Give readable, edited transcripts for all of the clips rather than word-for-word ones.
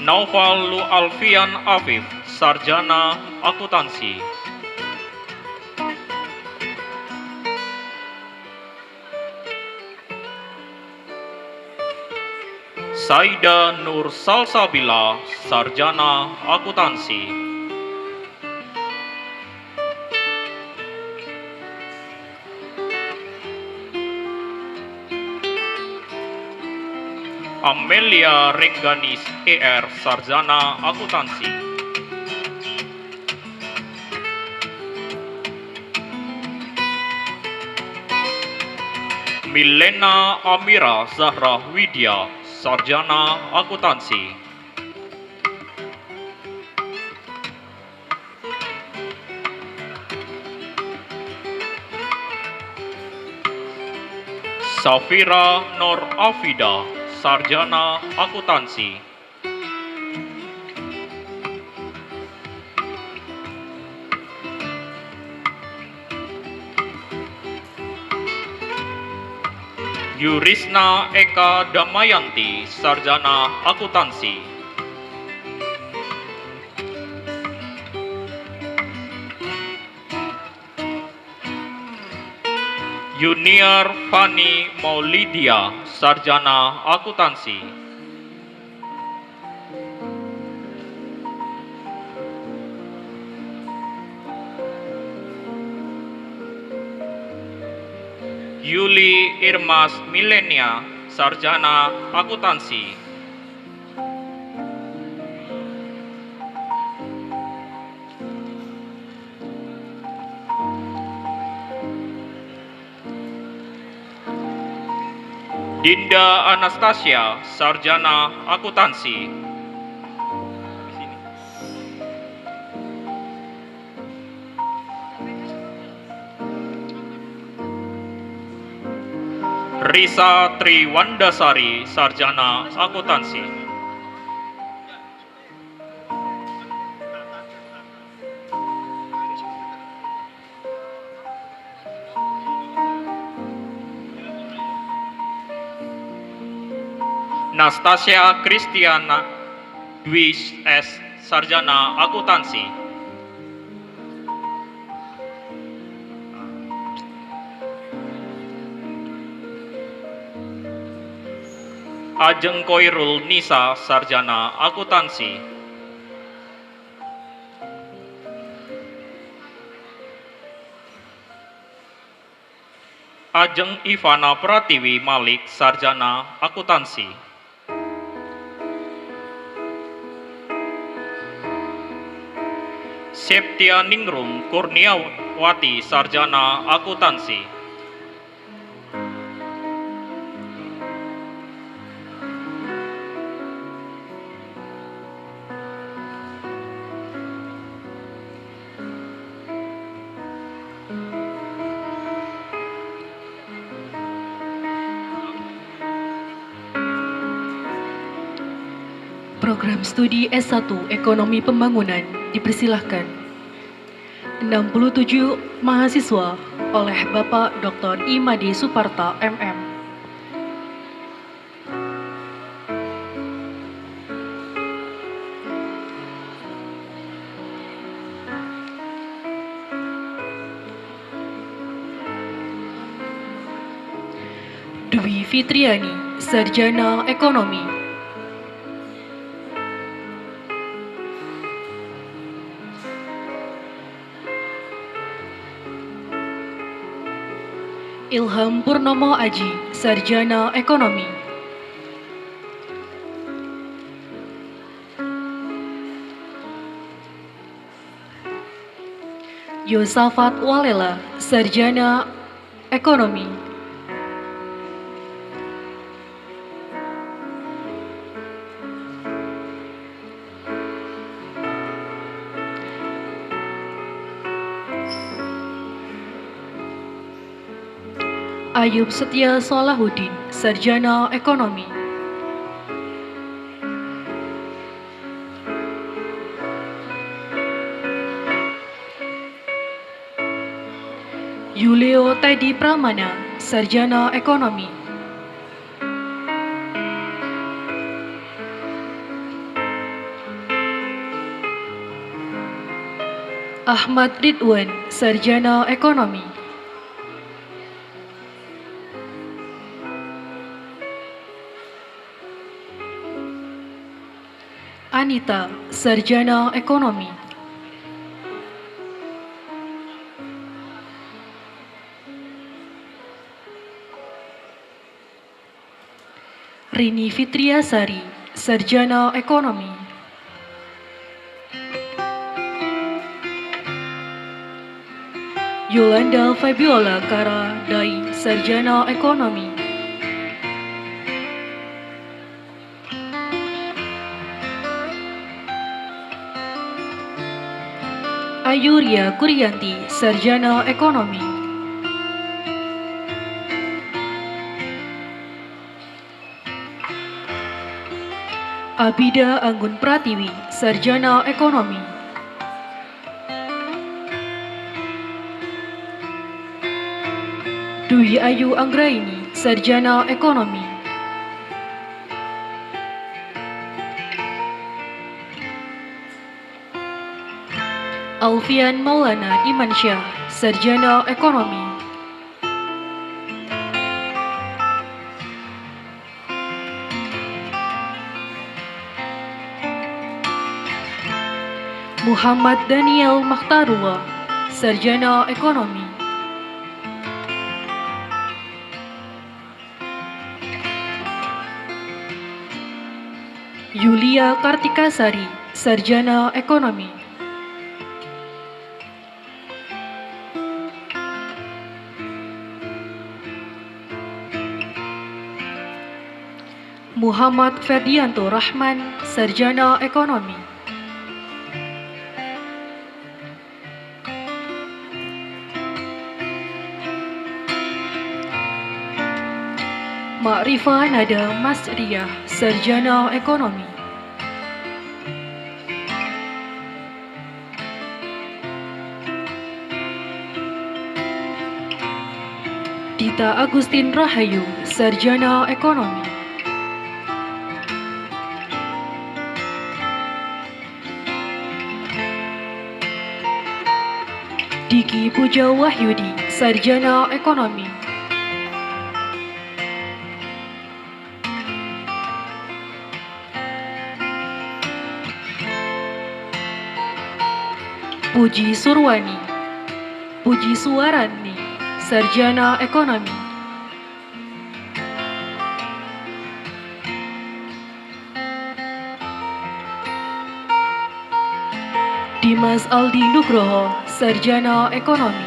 Naufal Alfian Afif, Sarjana Akuntansi. Saida Nur Salsabila, Sarjana Akuntansi. Amelia Rengganis ER, Sarjana Akuntansi. Milena Amira Zahra Widya, Sarjana Akuntansi. Safira Nur Afida, Sarjana Akuntansi. Yurisna Eka Damayanti, Sarjana Akuntansi. Junior Fani Maulidia, Sarjana Akuntansi. Yuli Irmas Milenia, Sarjana Akuntansi. Dinda Anastasia, Sarjana Akuntansi. Risa Triwandasari, Sarjana Akuntansi. Nastasia Kristiana Dwi S, Sarjana Akuntansi. Ajeng Koirul Nisa, Sarjana Akuntansi. Ajeng Ivana Pratiwi Malik, Sarjana Akuntansi. Septia Ningrum Kurniawati, Sarjana Akuntansi. Program Studi S1 Ekonomi Pembangunan dipersilahkan. 67 mahasiswa oleh Bapak Dr. Imadi Suparta, MM. Dwi Fitriani, Sarjana Ekonomi. Ilham Purnomo Aji, Sarjana Ekonomi. Yosafat Walela, Sarjana Ekonomi. Ayub Setia Salahuddin, Sarjana Ekonomi. Yulio Teddy Pramana, Sarjana Ekonomi. Ahmad Ridwan, Sarjana Ekonomi. Anita, Sarjana Ekonomi. Rini Fitriasari, Sarjana Ekonomi. Yolanda Fabiola Kara Dai, Sarjana Ekonomi. Ayuria Kuryanti, Sarjana Ekonomi. Abida Anggun Pratiwi, Sarjana Ekonomi. Dwi Ayu Anggraini, Sarjana Ekonomi. Alfian Maulana Imansyah, Sarjana Ekonomi. Muhammad Daniel Makhtarullah, Sarjana Ekonomi. Yulia Kartikasari, Sarjana Ekonomi. Muhammad Ferdianto Rahman, Sarjana Ekonomi. Ma'rifah Nada Masriyah, Sarjana Ekonomi. Dita Agustin Rahayu, Sarjana Ekonomi. Diki Puja Wahyudi, Sarjana Ekonomi. Puji Surwani, Puji Suwarani, Sarjana Ekonomi. Dimas Aldi Nugroho, Sarjana Ekonomi.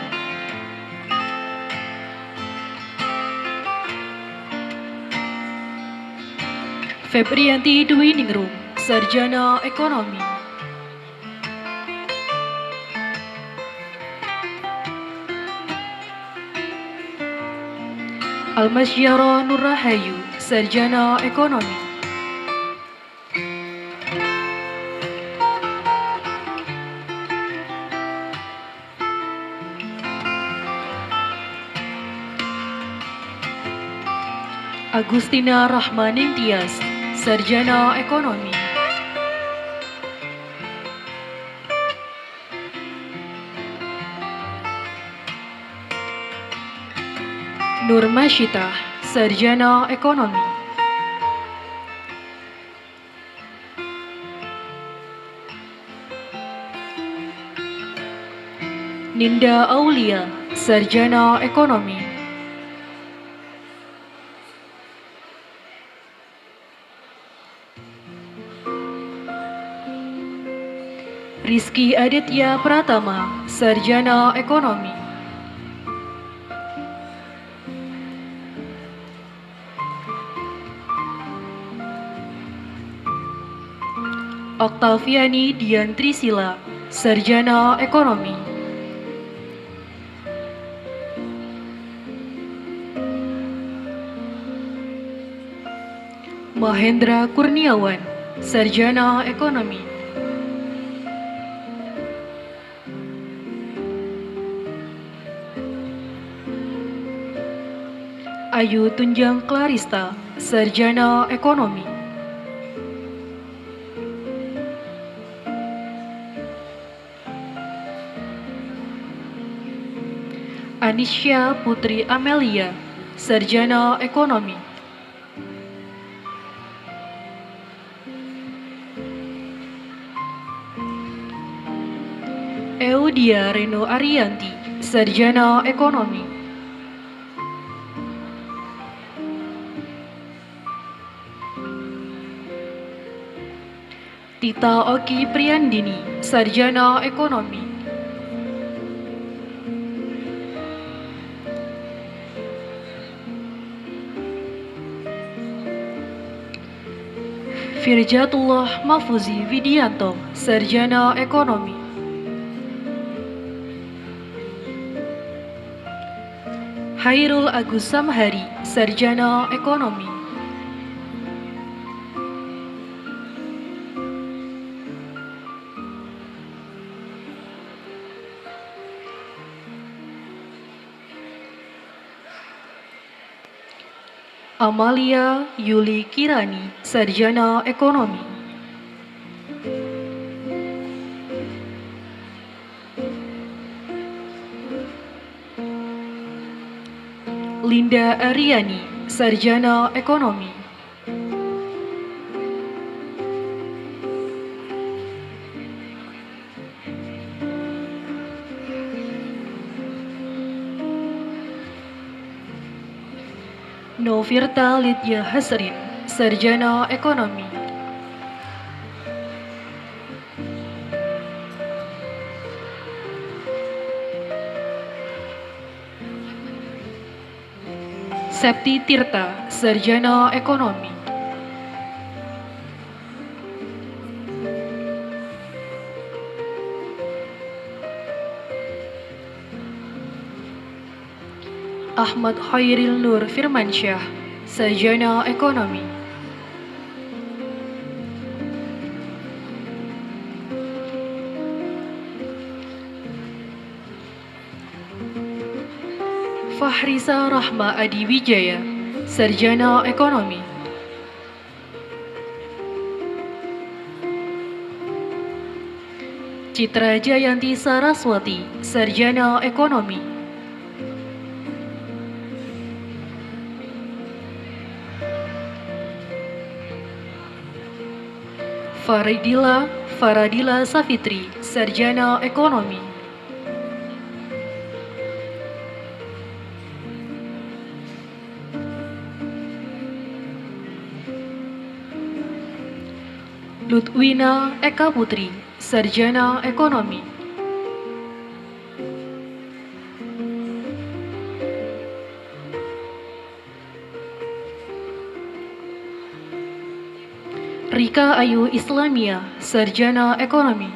Febrianti Dwi Ningrum, Sarjana Ekonomi. Almasyara Nurrahayu, Sarjana Ekonomi. Agustina Rahmanin Tias, Sarjana Ekonomi. Nur Masyitah, Sarjana Ekonomi. Ninda Aulia, Sarjana Ekonomi. Rizky Aditya Pratama, Sarjana Ekonomi. Oktaviani Diantrisila, Sarjana Ekonomi. Mahendra Kurniawan, Sarjana Ekonomi. Ayu Tunjang Clarista, Sarjana Ekonomi. Vanisha Putri Amelia, Sarjana Ekonomi. Eudia Reno Arianti, Sarjana Ekonomi. Tita Oki Priyandini, Sarjana Ekonomi. Firjatullah Mafuzi Widianto, Sarjana Ekonomi. Hairul Agus Samhari, Sarjana Ekonomi. Amalia Yuli Kirani, Sarjana Ekonomi. Linda Ariani, Sarjana Ekonomi. Novirta Lidya Hasrin, Sarjana Ekonomi. Septi Tirta, Sarjana Ekonomi. Ahmad Khairil Nur Firmansyah, Sarjana Ekonomi. Fahrisa Rahma Adi Wijaya, Sarjana Ekonomi. Citra Jayanti Saraswati, Sarjana Ekonomi. Faradila Safitri, Sarjana Ekonomi. Lutwina Eka Putri, Sarjana Ekonomi. Rika Ayu Islamia, Sarjana Ekonomi.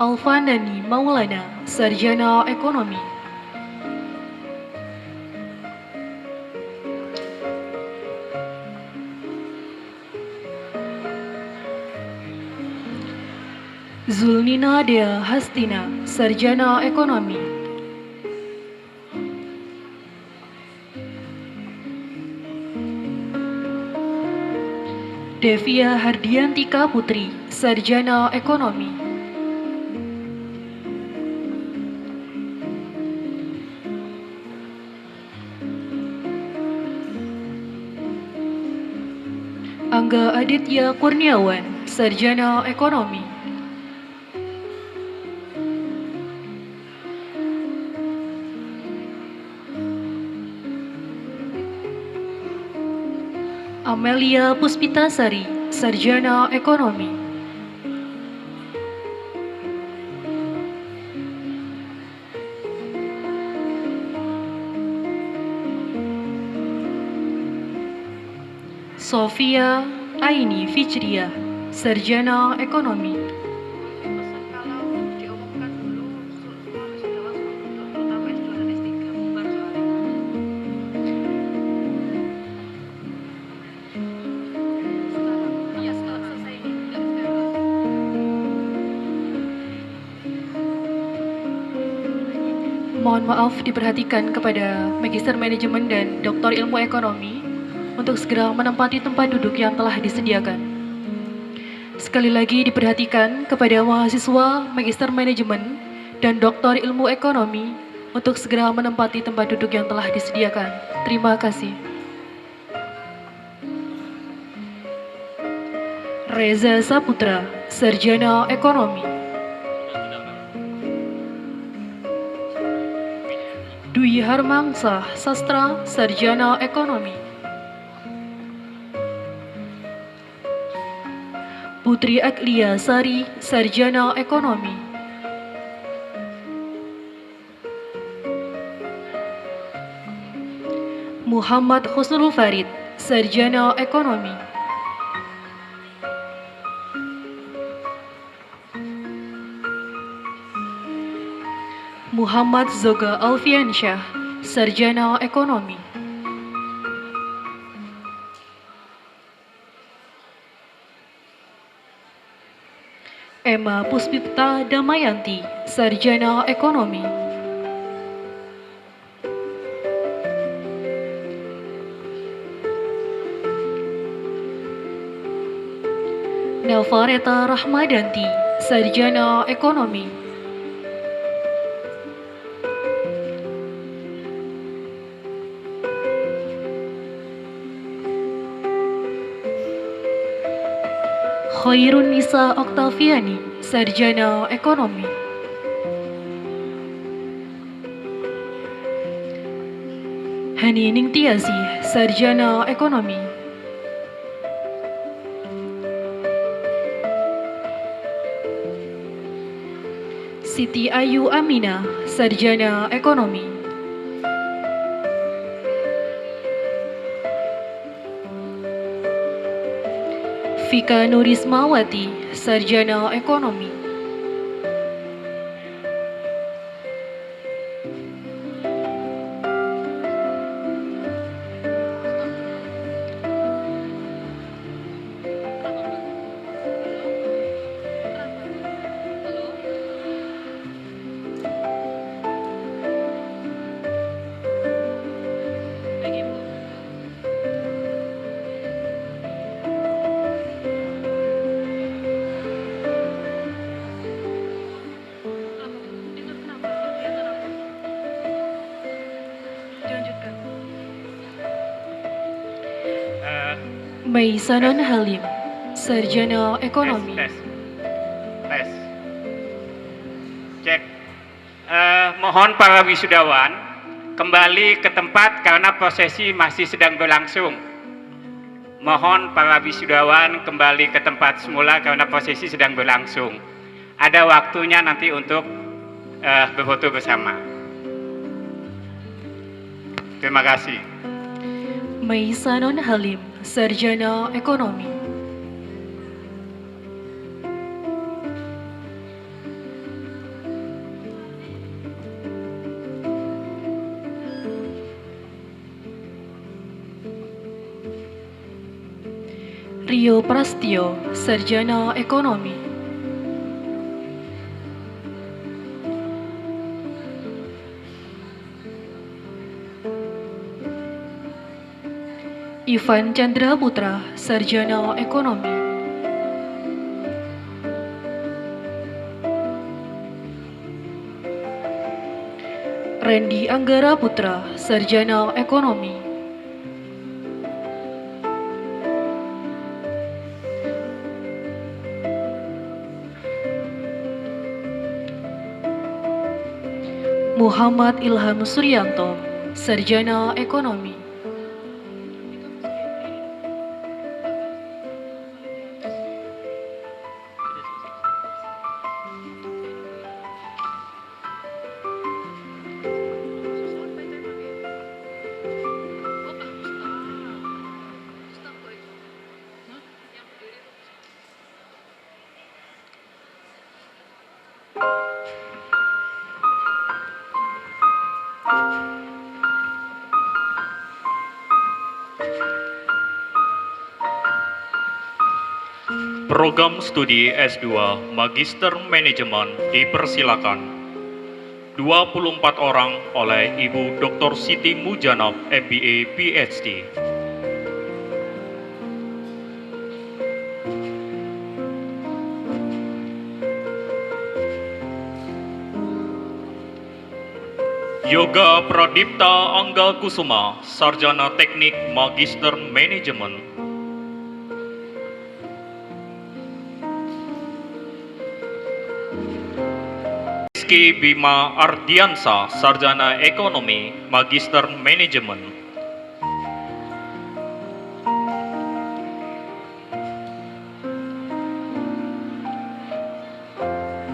Alfanani Maulana, Sarjana Ekonomi. Zulnina Dea Hastina, Sarjana Ekonomi. Devia Hardiantika Putri, Sarjana Ekonomi. Angga Aditya Kurniawan, Sarjana Ekonomi. Amelia Puspitasari, Sarjana Ekonomi. Sofia Aini Fichria, Sarjana Ekonomi. Mohon maaf diperhatikan kepada Magister Manajemen dan Doktor Ilmu Ekonomi untuk segera menempati tempat duduk yang telah disediakan. sekali lagi diperhatikan kepada mahasiswa Magister Manajemen dan Doktor Ilmu Ekonomi untuk segera menempati tempat duduk yang telah disediakan. Terima kasih. Reza Saputra, Sarjana Ekonomi. Dwi Harmangsah Sastra, Sarjana Ekonomi. Putri Aglia Sari, Sarjana Ekonomi. Muhammad Husnul Farid, Sarjana Ekonomi. Muhammad Zoga Alfiansyah, Sarjana Ekonomi. Emma Puspita Damayanti, Sarjana Ekonomi. Nelvareta Rahmadanti, Sarjana Ekonomi. Khairun Nisa Oktaviani, Sarjana Ekonomi. Hani Ningtyasi, Sarjana Ekonomi. Siti Ayu Amina, Sarjana Ekonomi. Vika Nurismawati, Sarjana Ekonomi. Maisanon Halim, Sarjana Ekonomi. Tes. Cek. Mohon para wisudawan kembali ke tempat karena prosesi masih sedang berlangsung. Mohon para wisudawan kembali ke tempat semula karena prosesi sedang berlangsung. Ada waktunya nanti untuk berfoto bersama. Terima kasih. Maisanon Halim, Sarjana Ekonomi. Rio Prastio, Sarjana Ekonomi. Ivan Chandra Putra, Sarjana Ekonomi. Randy Anggara Putra, Sarjana Ekonomi. Muhammad Ilham Suryanto, Sarjana Ekonomi. Program studi S2 Magister Manajemen dipersilakan. 24 orang oleh Ibu Dr. Siti Mujanab, MBA PhD. Yoga Pradipta Angga Kusuma, Sarjana Teknik Magister Manajemen. Rizky Bima Ardiansa, Sarjana Ekonomi, Magister Manajemen.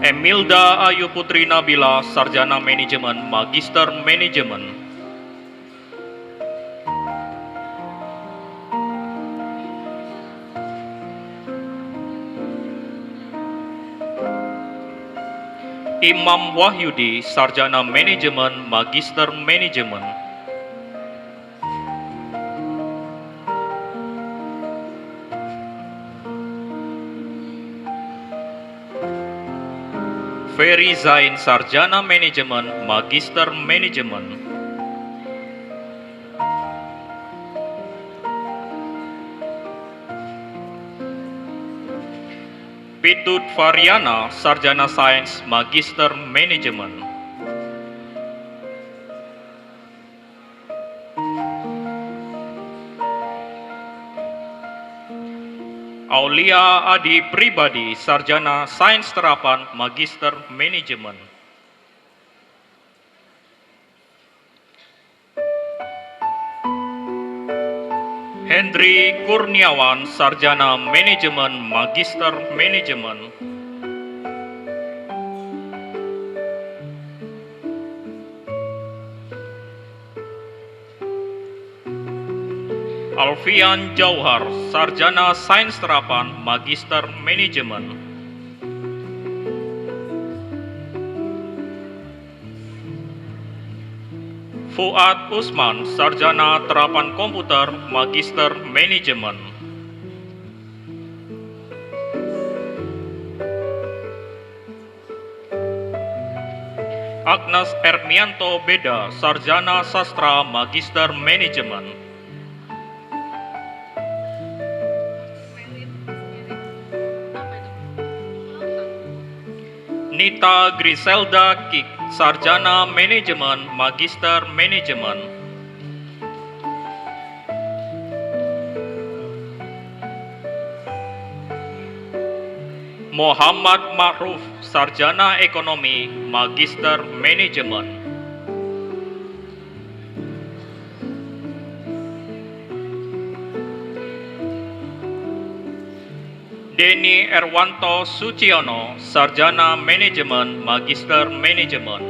Emilda Ayu Putri Nabila, Sarjana Manajemen, Magister Manajemen. Imam Wahyudi, Sarjana Manajemen, Magister Manajemen. Ferry Zain, Sarjana Manajemen, Magister Manajemen. Pitut Variana, Sarjana Sains, Magister Manajemen. Aulia Adi Pribadi, Sarjana Sains Terapan, Magister Manajemen. Hendri Kurniawan, Sarjana Manajemen, Magister Manajemen. Alfian Jauhar, Sarjana Sains Terapan, Magister Manajemen. Fuad Usman, Sarjana Terapan Komputer, Magister Manajemen. Agnes Ermianto Beda, Sarjana Sastra, Magister Manajemen. Nita Griselda Kik, Sarjana Manajemen, Magister Manajemen. Muhammad Ma'ruf, Sarjana Ekonomi, Magister Manajemen. Denny Erwanto Suciono, Sarjana Manajemen, Magister Manajemen.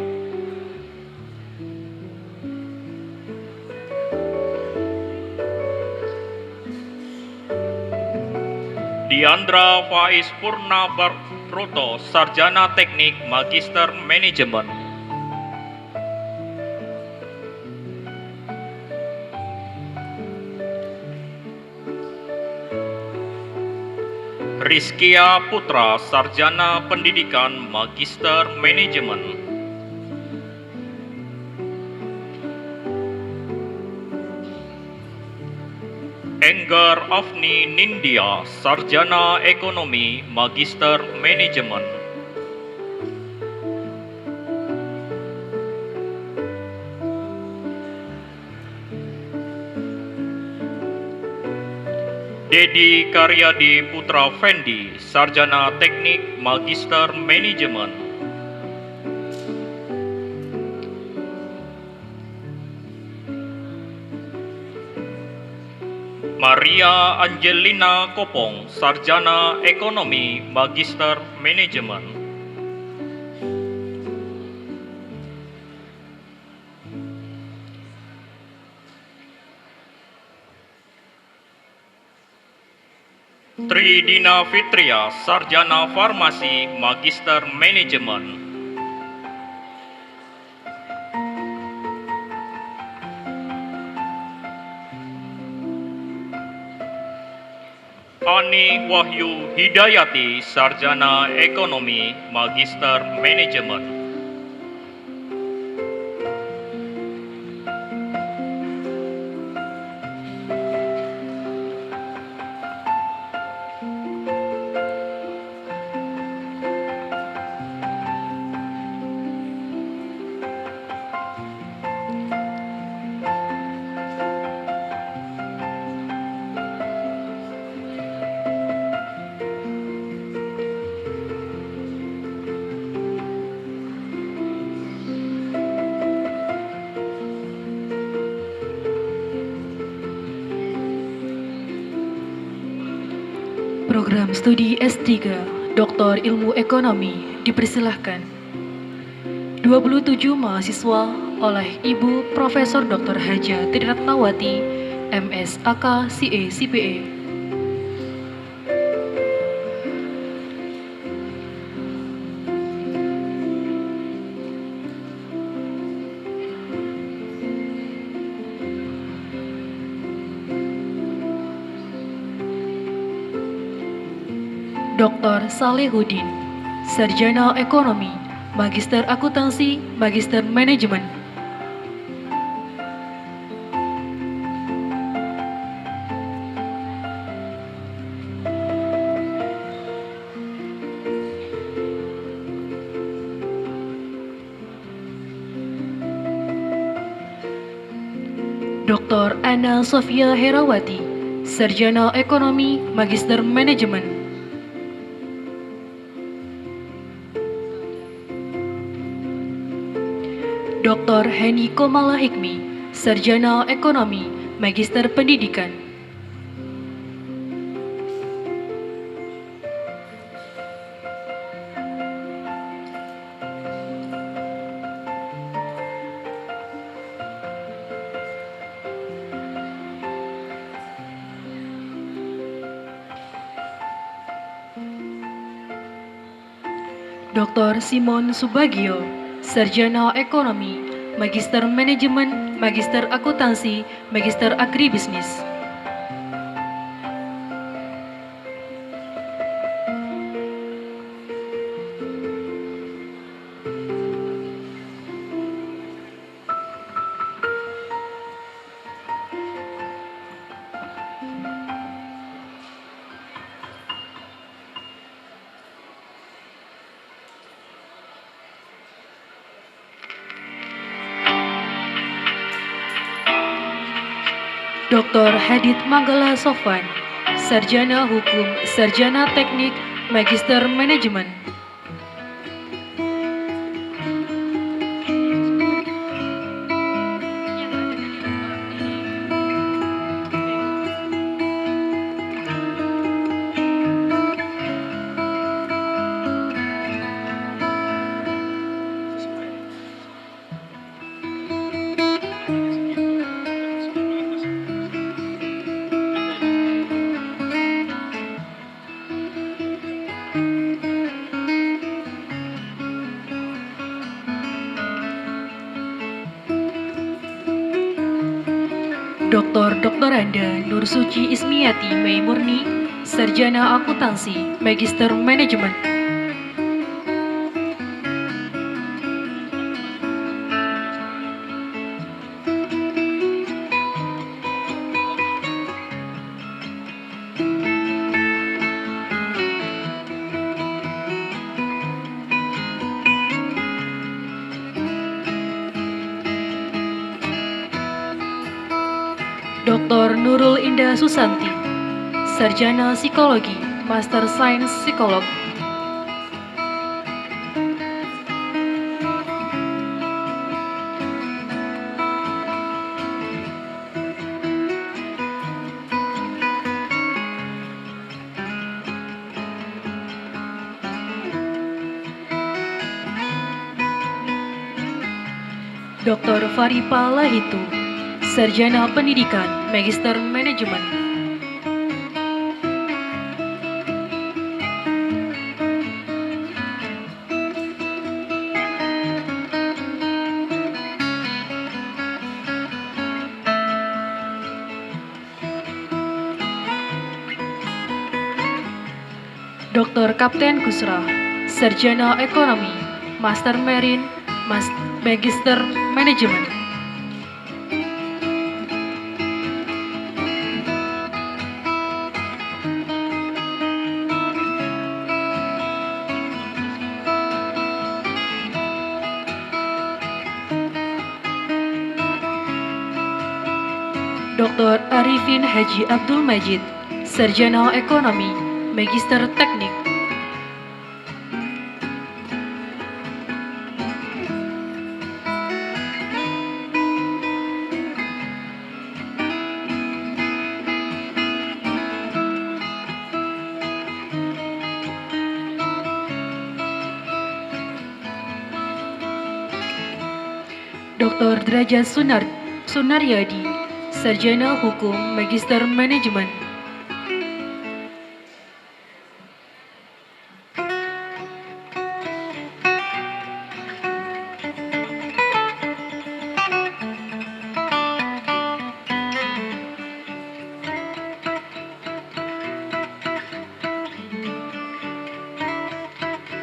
Diandra Faiz Purna Barproto, Sarjana Teknik, Magister Manajemen. Rizkia Putra, Sarjana Pendidikan, Magister Manajemen. Enggar Afni Nindya, Sarjana Ekonomi, Magister Manajemen. Dedi Karyadi Putra Fendi, Sarjana Teknik, Magister Manajemen. Maria Angelina Kopong, Sarjana Ekonomi, Magister Manajemen. Tridina Fitria, Sarjana Farmasi, Magister Manajemen. Ani Wahyu Hidayati, Sarjana Ekonomi, Magister Manajemen. program studi S3 Doktor Ilmu Ekonomi dipersilahkan. 27 mahasiswa oleh Ibu Profesor Dr. Haja Triratnawati, MSAK CA CPA. Dr. Salehudin, Sarjana Ekonomi, Magister Akuntansi, Magister Manajemen. Dr. Ana Sofia Herawati, Sarjana Ekonomi, Magister Manajemen. Dr. Heni Komala Hikmi, Sarjana Ekonomi, Magister Pendidikan. Dr. Simon Subagio, Sarjana Ekonomi, Magister Manajemen, Magister Akuntansi, Magister Agribisnis. Dr. Hadid Manggala Sofwan, Sarjana Hukum, Sarjana Teknik, Magister Manajemen. Dr. Anda Nur Suci Ismiati Maimurni, Sarjana Akuntansi, Magister Manajemen. Dr. Nurul Indah Susanti, Sarjana Psikologi, Master Sains Psikolog. Dr. Faripa Lahitu, Sarjana Pendidikan, Magister Manajemen. Dr. Kapten Kusra, Sarjana Ekonomi, Master Marine, Magister Manajemen. Dr. Arifin Haji Abdul Majid, Sarjana Ekonomi, Magister Teknik. Dr. Derajat Sunaryadi, Sarjana Hukum, Magister Manajemen.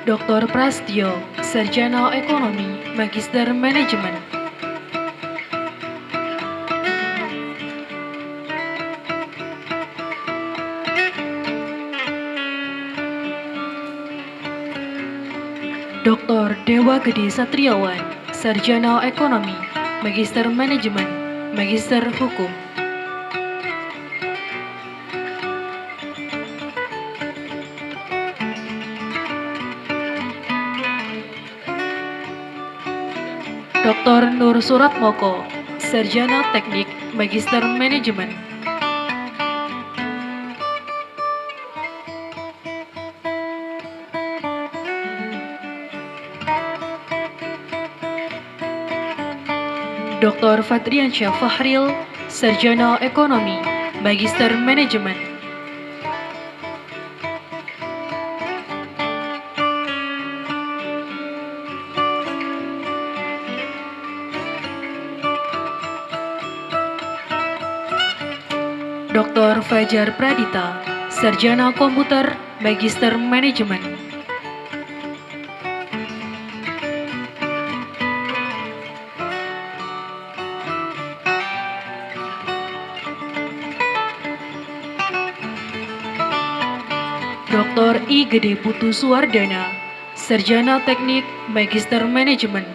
Dr. Prastyo, Sarjana Ekonomi, Magister Manajemen. Dr. Dewa Gede Satriawan, Sarjana Ekonomi, Magister Manajemen, Magister Hukum. Dr. Nur Suratmoko, Sarjana Teknik, Magister Manajemen. Dr. Fadriansyah Fahril, Sarjana Ekonomi, Magister Manajemen. Dr. Fajar Pradita, Sarjana Komputer, Magister Manajemen. Dr. I. Gede Putu Suwardana, Sarjana Teknik, Magister Manajemen.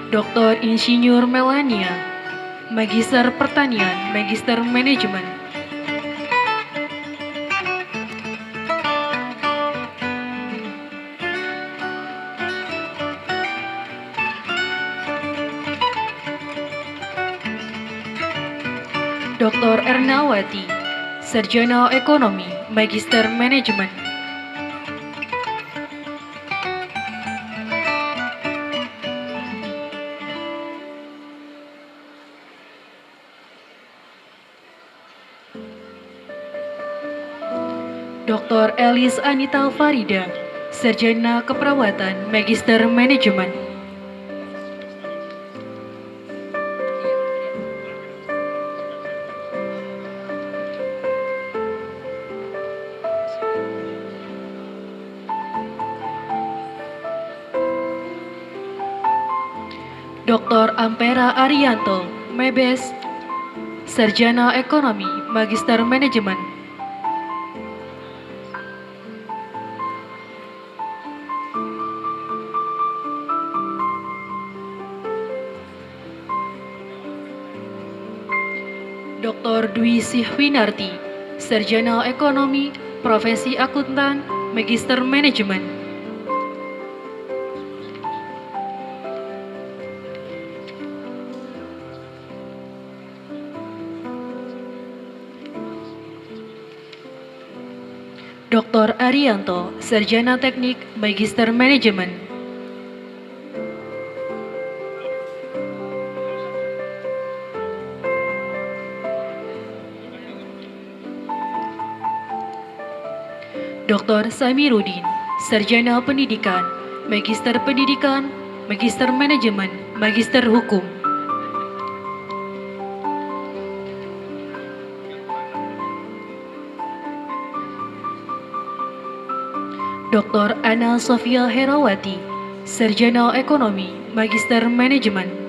Dr. Insinyur Melania, Magister Pertanian, Magister Manajemen. Dr. Ernawati, Sarjana Ekonomi, Magister Manajemen. Dr. Elis Anita Farida, Sarjana Keperawatan, Magister Manajemen. Dr. Ampera Arianto, Mebes, Sarjana Ekonomi, Magister Manajemen. Dr. Dwi Sihwinarti, Sarjana Ekonomi, Profesi Akuntan, Magister Manajemen. Dr. Arianto, Sarjana Teknik, Magister Manajemen. Dr. Samirudin, Sarjana Pendidikan, Magister Pendidikan, Magister Manajemen, Magister Hukum. Dr. Ana Sofia Herawati, Sarjana Ekonomi, Magister Manajemen.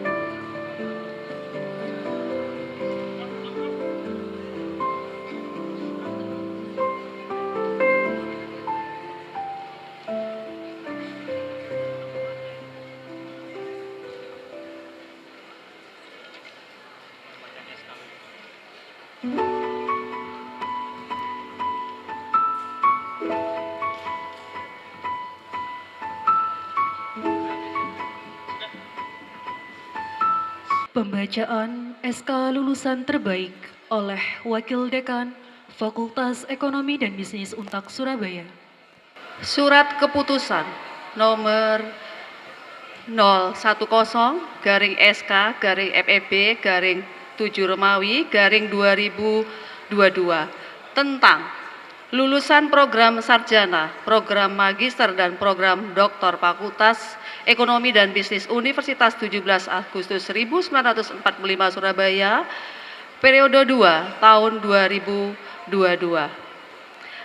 Pembacaan SK lulusan terbaik oleh Wakil Dekan Fakultas Ekonomi dan Bisnis Untak Surabaya. Surat keputusan nomor 010/SK/FEB/7 Romawi /2022 tentang lulusan program sarjana, program magister dan program doktor Fakultas Ekonomi dan Bisnis Universitas 17 Agustus 1945 Surabaya periode 2 tahun 2022.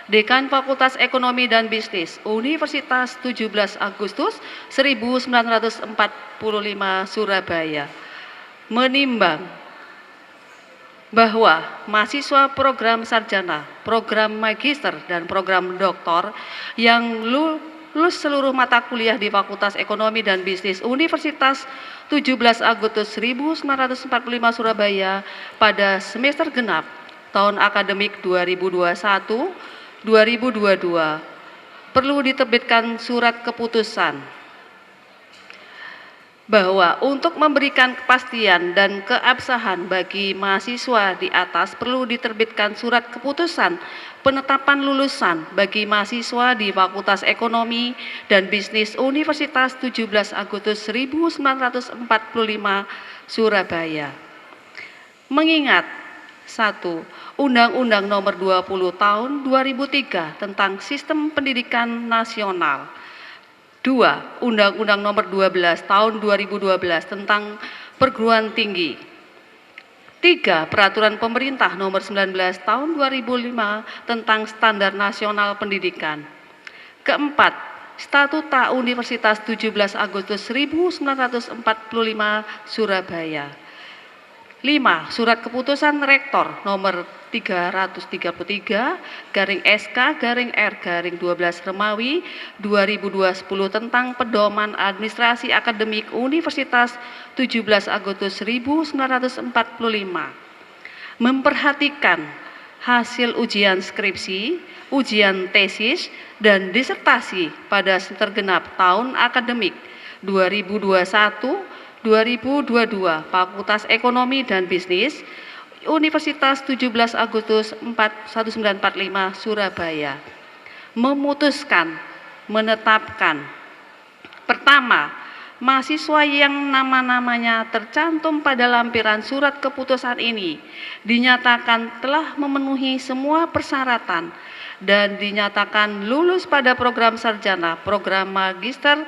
Dekan Fakultas Ekonomi dan Bisnis Universitas 17 Agustus 1945 Surabaya menimbang bahwa mahasiswa program sarjana, program magister, dan program doktor yang lulus seluruh mata kuliah di Fakultas Ekonomi dan Bisnis Universitas 17 Agustus 1945 Surabaya pada semester genap tahun akademik 2021-2022 perlu diterbitkan surat keputusan bahwa untuk memberikan kepastian dan keabsahan bagi mahasiswa di atas perlu diterbitkan surat keputusan penetapan lulusan bagi mahasiswa di Fakultas Ekonomi dan Bisnis Universitas 17 Agustus 1945 Surabaya. Mengingat 1. Undang-Undang Nomor 20 Tahun 2003 tentang Sistem Pendidikan Nasional. 2. Undang-Undang Nomor 12 Tahun 2012 tentang Perguruan Tinggi. 3. Peraturan Pemerintah Nomor 19 Tahun 2005 tentang Standar Nasional Pendidikan. Keempat, Statuta Universitas 17 Agustus 1945 Surabaya. 5. Surat Keputusan Rektor Nomor 333/SK/R/12 Romawi 2010 tentang Pedoman Administrasi Akademik Universitas 17 Agustus 1945. Memperhatikan hasil ujian skripsi, ujian tesis, dan disertasi pada semester genap tahun akademik 2021-2022 Fakultas Ekonomi dan Bisnis Universitas 17 Agustus 1945 Surabaya. Memutuskan, menetapkan. Pertama, mahasiswa yang nama-namanya tercantum pada lampiran surat keputusan ini dinyatakan telah memenuhi semua persyaratan dan dinyatakan lulus pada program sarjana, program magister,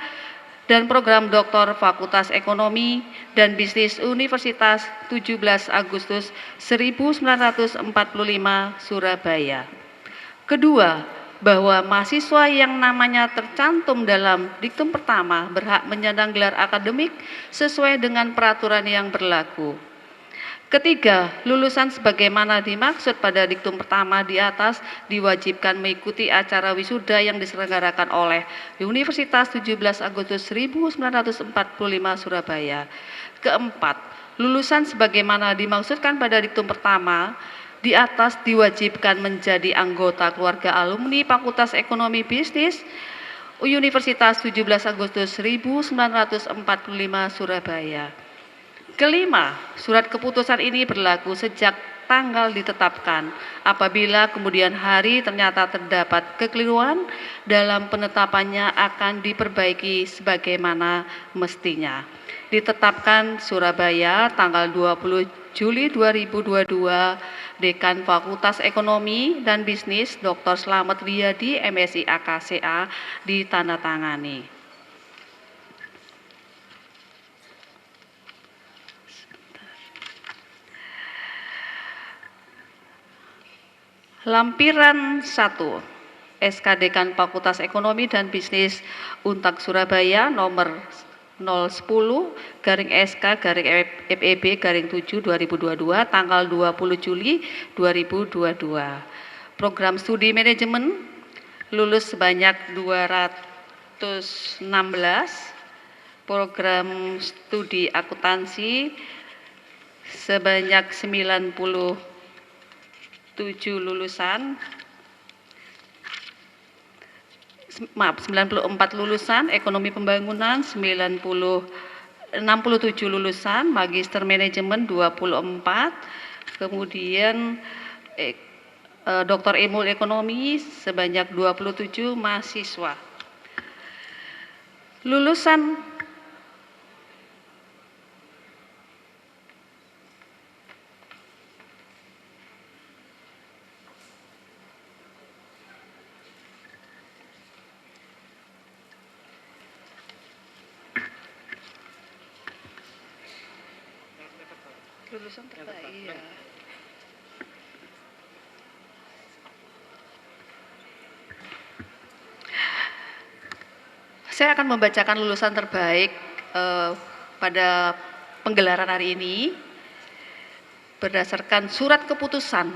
dan program doktor Fakultas Ekonomi dan Bisnis Universitas 17 Agustus 1945 Surabaya. Kedua, bahwa mahasiswa yang namanya tercantum dalam diktum pertama berhak menyandang gelar akademik sesuai dengan peraturan yang berlaku. Ketiga, lulusan sebagaimana dimaksud pada diktum pertama di atas diwajibkan mengikuti acara wisuda yang diselenggarakan oleh Universitas 17 Agustus 1945 Surabaya. Keempat, lulusan sebagaimana dimaksudkan pada diktum pertama di atas diwajibkan menjadi anggota keluarga alumni Fakultas Ekonomi Bisnis Universitas 17 Agustus 1945 Surabaya. Kelima, surat keputusan ini berlaku sejak tanggal ditetapkan. Apabila kemudian hari ternyata terdapat kekeliruan dalam penetapannya akan diperbaiki sebagaimana mestinya. Ditetapkan Surabaya tanggal 20 Juli 2022, Dekan Fakultas Ekonomi dan Bisnis Dr. Slamet Riyadi MSI AKCA ditandatangani. Lampiran 1 SK Dekan Fakultas Ekonomi dan Bisnis Untak Surabaya nomor 010/SK/FEB/7 tanggal 20 Juli 2022. Program studi manajemen lulus sebanyak 216, program studi akuntansi sebanyak 94 lulusan, ekonomi pembangunan 94 67 lulusan, Magister Manajemen 24, kemudian Doktor Ilmu Ekonomi sebanyak 27 mahasiswa. Lulusan terbaik. Iya. Saya akan membacakan lulusan terbaik pada penggelaran hari ini berdasarkan surat keputusan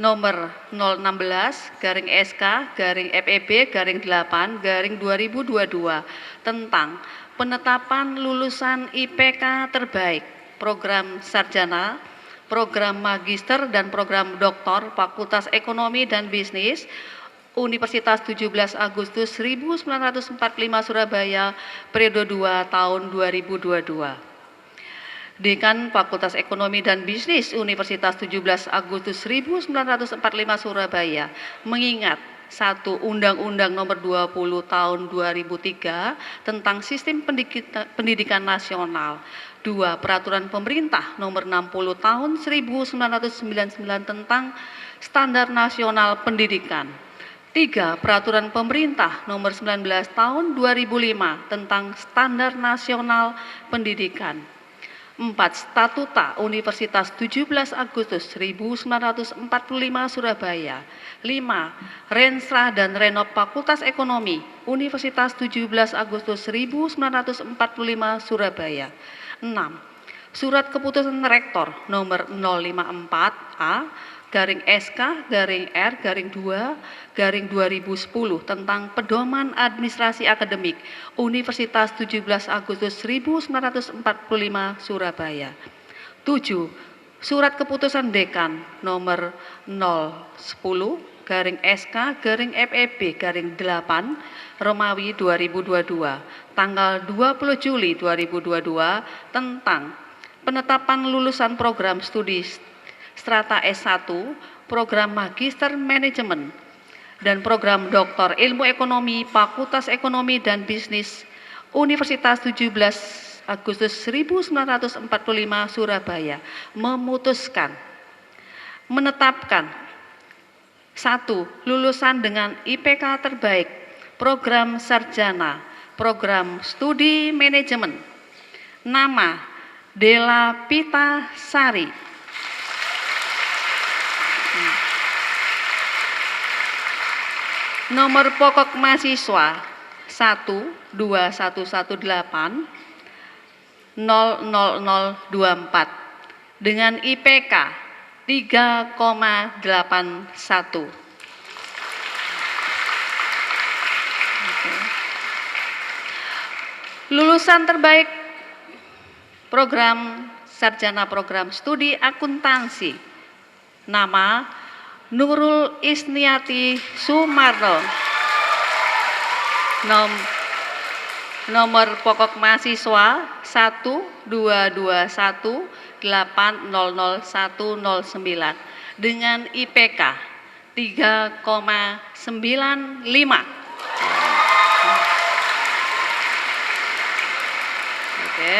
nomor 016/SK/FEB/8/2022 tentang penetapan lulusan IPK terbaik program sarjana, program magister dan program doktor Fakultas Ekonomi dan Bisnis Universitas 17 Agustus 1945 Surabaya periode 2 tahun 2022. Dekan Fakultas Ekonomi dan Bisnis Universitas 17 Agustus 1945 Surabaya mengingat 1. Undang-Undang Nomor 20 Tahun 2003 tentang Sistem Pendidikan Nasional. 2. Peraturan Pemerintah Nomor 60 Tahun 1999 tentang Standar Nasional Pendidikan. 3. Peraturan Pemerintah Nomor 19 Tahun 2005 tentang Standar Nasional Pendidikan. 4. Statuta Universitas 17 Agustus 1945 Surabaya. 5. Rensra dan Renop Fakultas Ekonomi Universitas 17 Agustus 1945 Surabaya. 6. Surat Keputusan Rektor Nomor 054A/SK/R/2/2010 tentang Pedoman Administrasi Akademik Universitas 17 Agustus 1945 Surabaya. 7. Surat Keputusan Dekan Nomor 010/SK/FEB/8 Romawi 2022 tanggal 20 Juli 2022 tentang penetapan lulusan program studi Strata S1, program Magister Manajemen, dan program Doktor Ilmu Ekonomi Fakultas Ekonomi dan Bisnis Universitas 17 Agustus 1945 Surabaya memutuskan menetapkan 1. Lulusan dengan IPK terbaik program sarjana, program studi manajemen. Nama Dela Pita Sari. Nomor pokok mahasiswa 12118 00024 dengan IPK 3,81. Lulusan terbaik program sarjana program studi akuntansi. Nama Nurul Isniati Sumarno. Nomor pokok mahasiswa 12218001009 dengan IPK 3,95. Oke.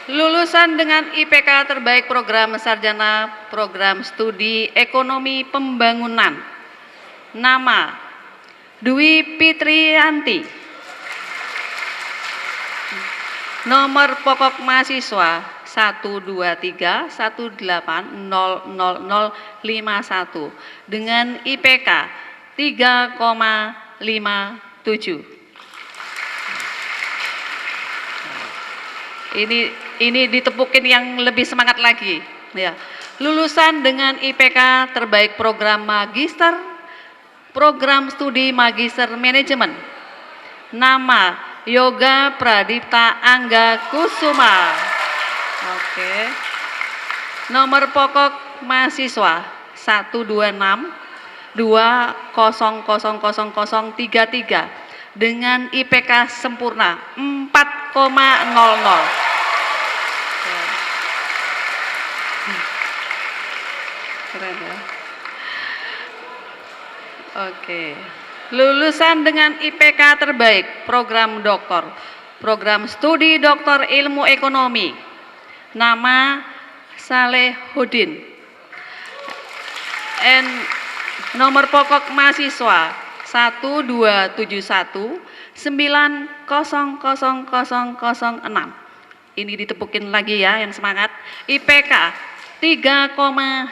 Lulusan dengan IPK terbaik program sarjana program studi ekonomi pembangunan. Nama Dwi Fitrianti. Nomor pokok mahasiswa 12318000051 dengan IPK 3,57. Ini ditepukin yang lebih semangat lagi, ya. Lulusan dengan IPK terbaik program magister, program studi magister manajemen. Nama Yoga Pradipta Angga Kusuma. Oke. Nomor pokok mahasiswa 126200033 dengan IPK sempurna 4,00. Keren ya. Oke. Lulusan dengan IPK terbaik program doktor, program studi doktor ilmu ekonomi. Nama Salehudin. Nomor pokok mahasiswa 1271 9000006. Ini ditepukin lagi ya yang semangat. IPK 3,95.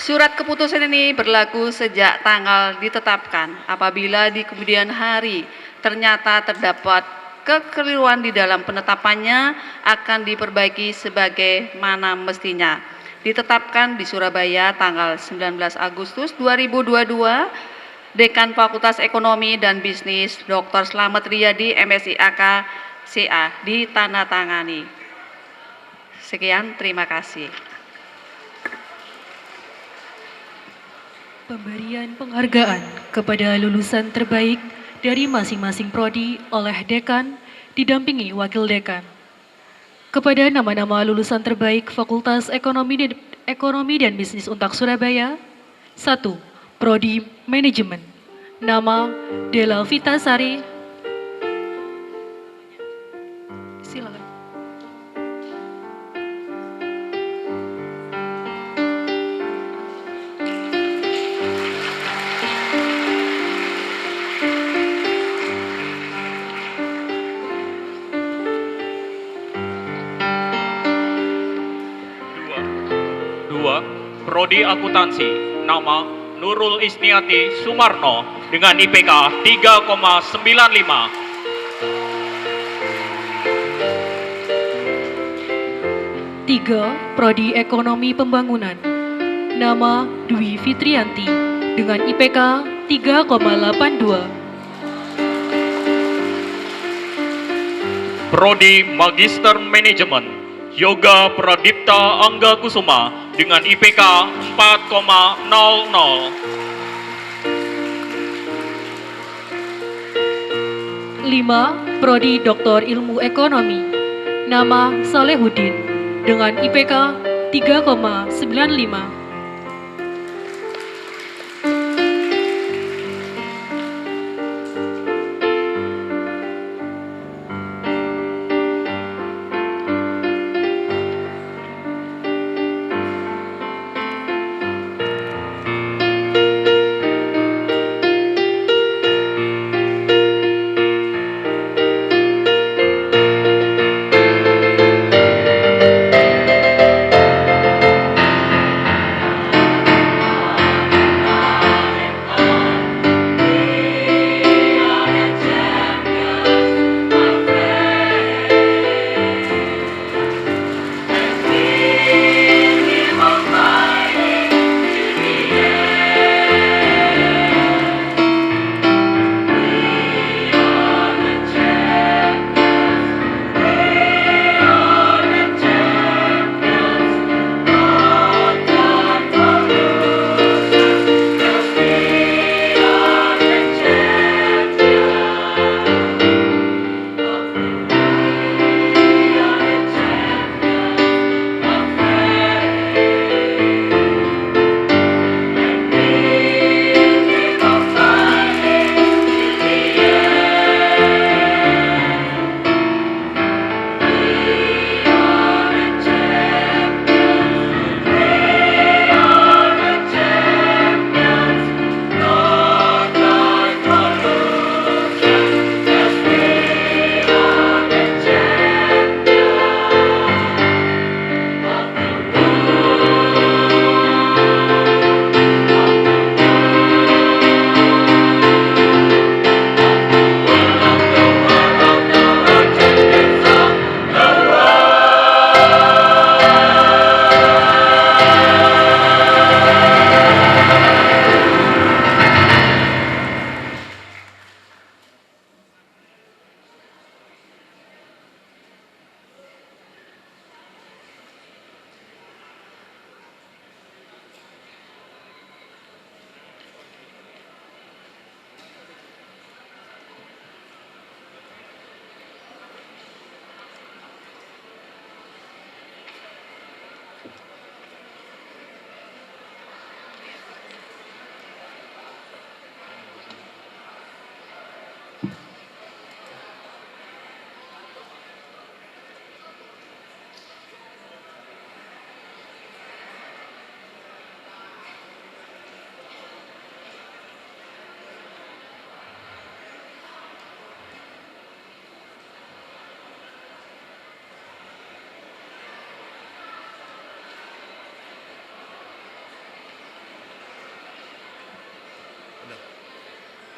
Surat keputusan ini berlaku sejak tanggal ditetapkan. Apabila di kemudian hari ternyata terdapat kekeliruan di dalam penetapannya, akan diperbaiki sebagaimana mestinya. Ditetapkan di Surabaya tanggal 19 Agustus 2022, Dekan Fakultas Ekonomi dan Bisnis Dr. Slamet Riyadi MSI AK CA ditandatangani. Sekian, terima kasih. Pemberian penghargaan kepada lulusan terbaik dari masing-masing prodi oleh dekan didampingi wakil dekan. Kepada nama-nama lulusan terbaik Fakultas Ekonomi dan Bisnis Untak Surabaya. 1. Prodi Manajemen. Nama Dela Vitasari. Silakan. Dua, Prodi Akuntansi, nama Nurul Isniati Sumarno dengan IPK 3,95. 3. Prodi Ekonomi Pembangunan. Nama Dwi Fitrianti dengan IPK 3,82. Prodi Magister Manajemen, Yoga Pradipta Angga Kusuma dengan IPK 4,00. 5. Prodi Doktor Ilmu Ekonomi. Nama Salehudin dengan IPK 3,95. 5.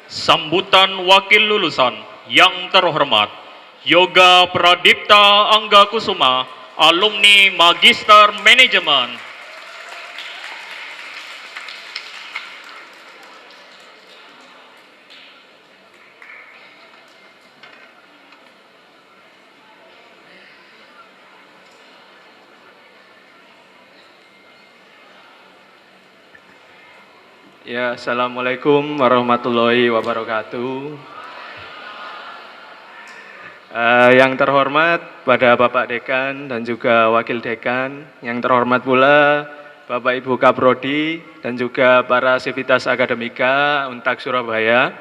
Sambutan wakil lulusan yang terhormat Yoga Pradipta Angga Kusuma, alumni Magister Manajemen. Ya, Assalamualaikum warahmatullahi wabarakatuh. Yang terhormat pada Bapak Dekan dan juga Wakil Dekan, yang terhormat pula Bapak Ibu Kaprodi dan juga para sivitas akademika Untak Surabaya.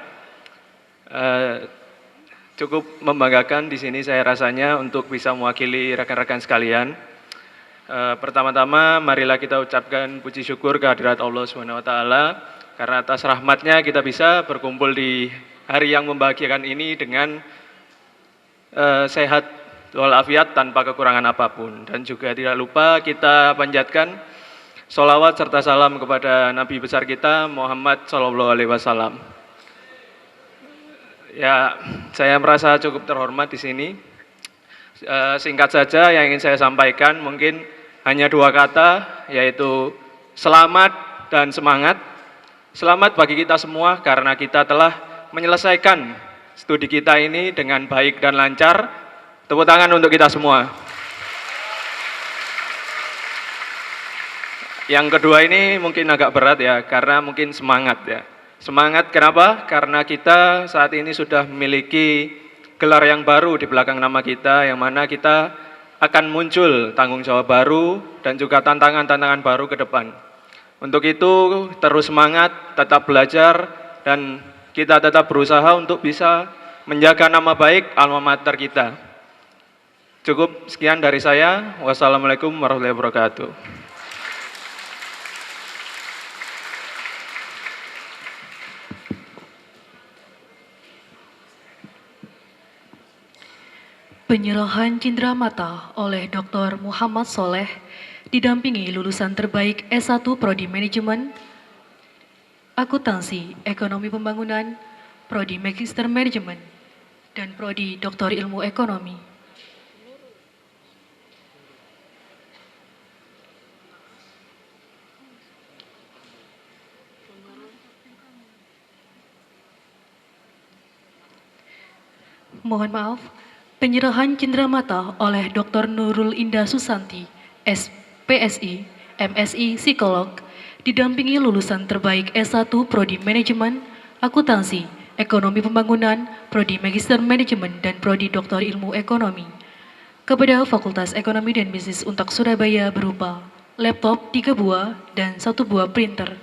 Cukup membanggakan di sini saya rasanya untuk bisa mewakili rekan-rekan sekalian. Pertama-tama marilah kita ucapkan puji syukur kehadirat Allah SWT karena atas rahmatnya kita bisa berkumpul di hari yang membahagiakan ini dengan sehat walafiat tanpa kekurangan apapun. Dan juga tidak lupa kita panjatkan sholawat serta salam kepada Nabi besar kita Muhammad SAW. Ya, saya merasa cukup terhormat di sini. Singkat saja yang ingin saya sampaikan mungkin hanya 2 kata, yaitu selamat dan semangat. Selamat bagi kita semua karena kita telah menyelesaikan studi kita ini dengan baik dan lancar. Tepuk tangan untuk kita semua. Yang kedua ini mungkin agak berat ya, karena mungkin semangat ya. Semangat kenapa? Karena kita saat ini sudah memiliki gelar yang baru di belakang nama kita, yang mana kita akan muncul tanggung jawab baru dan juga tantangan-tantangan baru ke depan. Untuk itu terus semangat, tetap belajar, dan kita tetap berusaha untuk bisa menjaga nama baik alma mater kita. Cukup sekian dari saya. Wassalamualaikum warahmatullahi wabarakatuh. Penyerahan cindera mata oleh Dr. Muhammad Soleh didampingi lulusan terbaik S1 Prodi Manajemen, Akuntansi Ekonomi Pembangunan, Prodi Magister Manajemen, dan Prodi Doktor Ilmu Ekonomi. Mohon maaf, penyerahan cindera mata oleh Dr. Nurul Indah Susanti, SPSI, MSI Psikolog, didampingi lulusan terbaik S1 Prodi Manajemen, Akuntansi, Ekonomi Pembangunan, Prodi Magister Manajemen, dan Prodi Doktor Ilmu Ekonomi. Kepada Fakultas Ekonomi dan Bisnis Untak Surabaya berupa laptop 3 buah dan 1 buah printer.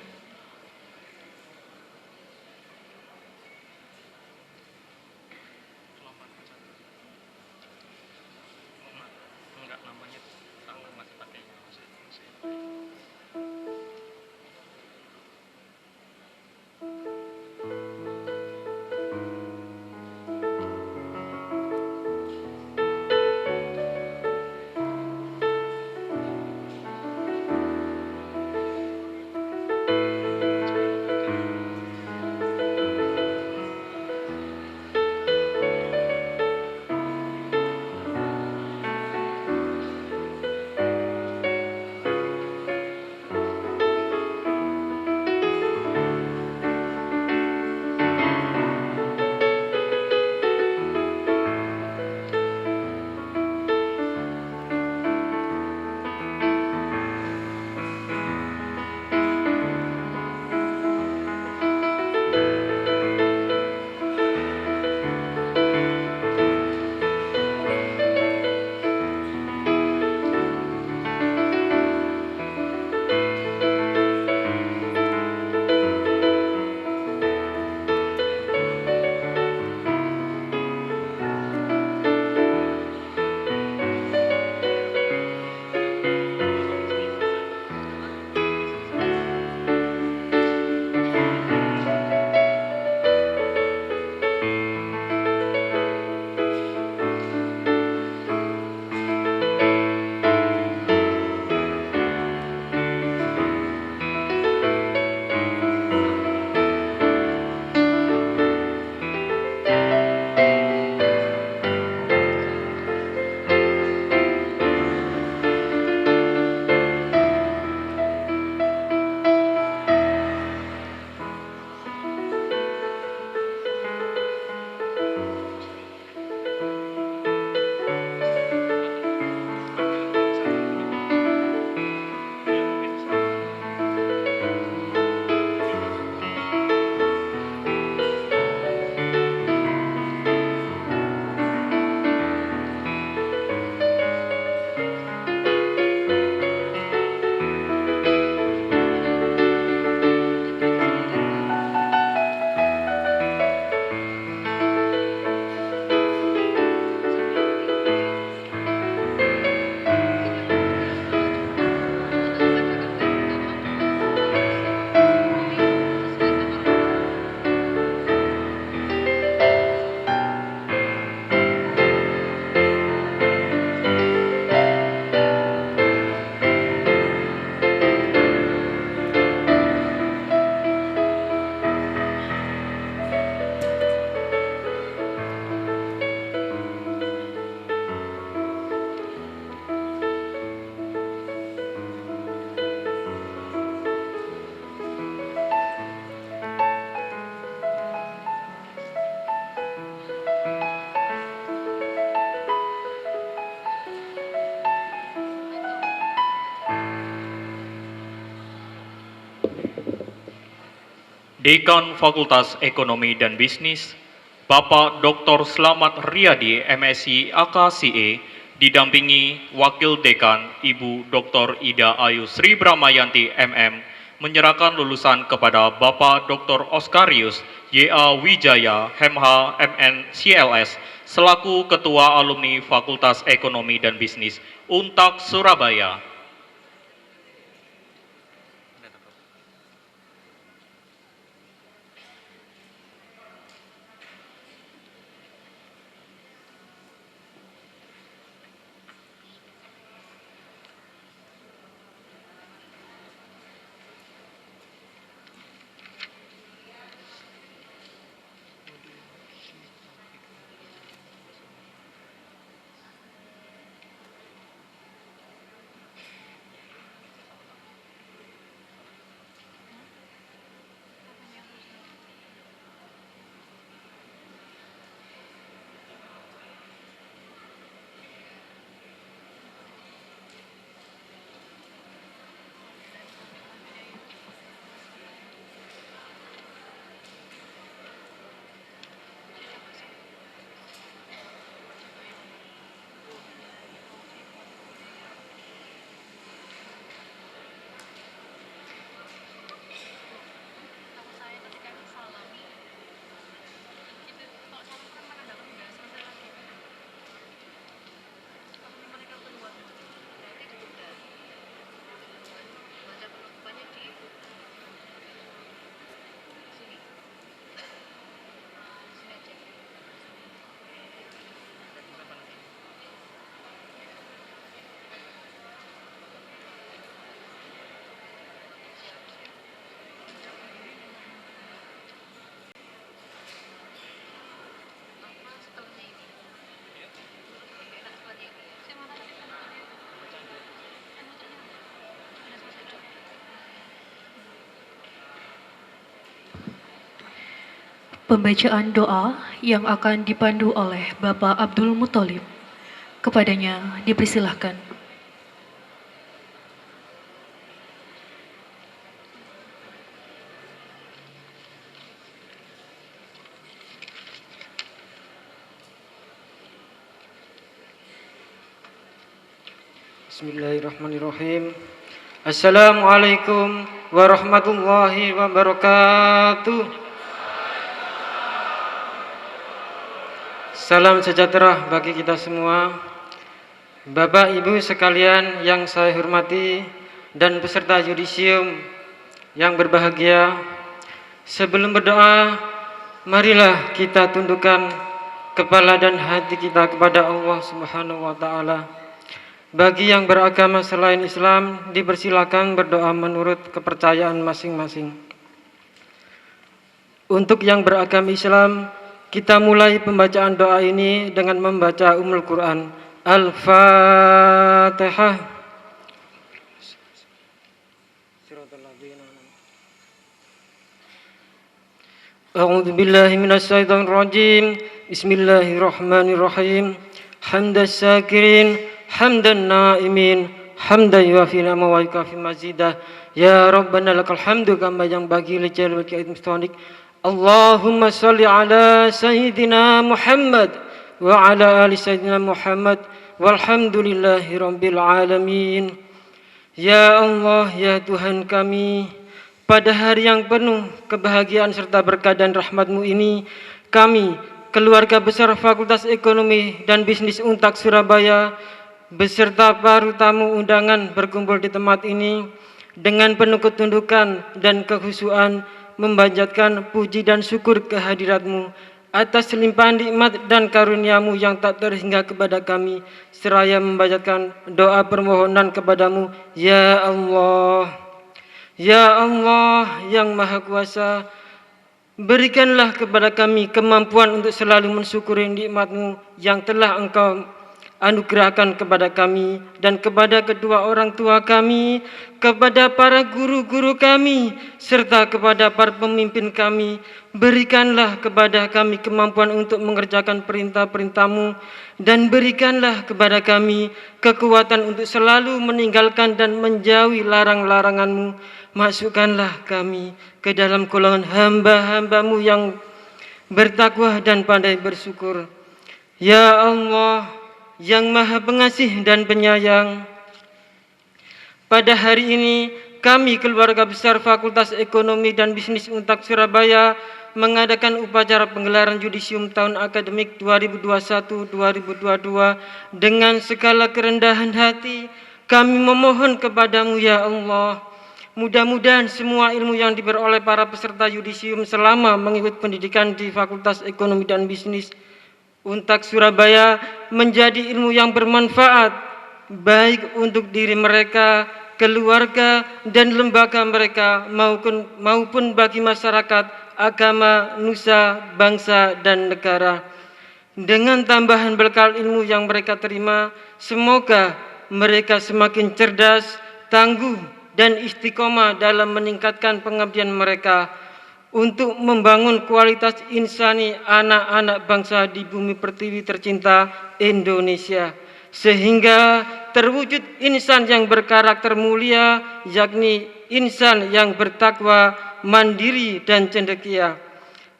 Dekan Fakultas Ekonomi dan Bisnis, Bapak Dr. Slamet Riyadi, MSc AKCE, didampingi Wakil Dekan Ibu Dr. Ida Ayu Sri Brahmayanti, MM, menyerahkan lulusan kepada Bapak Dr. Oskarius YA Wijaya, MH, MN, CLS, selaku Ketua Alumni Fakultas Ekonomi dan Bisnis, Untak Surabaya. Pembacaan doa yang akan dipandu oleh Bapak Abdul Muthalib. Kepadanya dipersilahkan. Bismillahirrahmanirrahim. Assalamualaikum warahmatullahi wabarakatuh. Salam sejahtera bagi kita semua. Bapak Ibu sekalian yang saya hormati dan peserta yudisium yang berbahagia, sebelum berdoa, marilah kita tundukkan kepala dan hati kita kepada Allah Subhanahu wa taala. Bagi yang beragama selain Islam, dipersilakan berdoa menurut kepercayaan masing-masing. Untuk yang beragama Islam, kita mulai pembacaan doa ini dengan membaca Ummul Quran. Al-Fatihah. A'udzu billahi minasyaitonir rajim. Bismillahirrahmanirrahim. Hamdas syakirin, hamdan naimin, hamdan yuafi ni'ama wa yukafi mazidah. Ya Rabbana lakal hamdu kama yang bagi li jalal wal ikram. Allahumma salli ala Sayyidina Muhammad wa ala ali Sayyidina Muhammad walhamdulillahi rabbil alamin. Ya Allah, ya Tuhan kami, pada hari yang penuh kebahagiaan serta berkah dan rahmat-Mu ini, kami, keluarga besar Fakultas Ekonomi dan Bisnis Untak Surabaya, beserta para tamu undangan berkumpul di tempat ini dengan penuh ketundukan dan kekhusyuan, memanjatkan puji dan syukur kehadirat-Mu atas limpahan nikmat dan karunia-Mu yang tak terhingga kepada kami, seraya membacakan doa permohonan kepada-Mu. Ya Allah, ya Allah yang Maha Kuasa, berikanlah kepada kami kemampuan untuk selalu mensyukuri nikmat-Mu yang telah Engkau anugerahkan kepada kami dan kepada kedua orang tua kami, kepada para guru-guru kami, serta kepada para pemimpin kami. Berikanlah kepada kami kemampuan untuk mengerjakan perintah-perintah-Mu, dan berikanlah kepada kami kekuatan untuk selalu meninggalkan dan menjauhi larang-larangan-Mu. Masukkanlah kami ke dalam golongan hamba-hamba-Mu yang bertakwa dan pandai bersyukur. Ya Allah, yang Maha Pengasih dan Penyayang, pada hari ini kami keluarga besar Fakultas Ekonomi dan Bisnis Untak Surabaya mengadakan upacara penggelaran yudisium tahun akademik 2021-2022 dengan segala kerendahan hati. Kami memohon kepadamu ya Allah, mudah-mudahan semua ilmu yang diperoleh para peserta yudisium selama mengikuti pendidikan di Fakultas Ekonomi dan Bisnis Untak Surabaya menjadi ilmu yang bermanfaat baik untuk diri mereka, keluarga, dan lembaga mereka maupun bagi masyarakat, agama, nusa, bangsa, dan negara. Dengan tambahan bekal ilmu yang mereka terima, semoga mereka semakin cerdas, tangguh, dan istiqomah dalam meningkatkan pengabdian mereka untuk membangun kualitas insani anak-anak bangsa di bumi pertiwi tercinta Indonesia, sehingga terwujud insan yang berkarakter mulia, yakni insan yang bertakwa, mandiri, dan cendekia.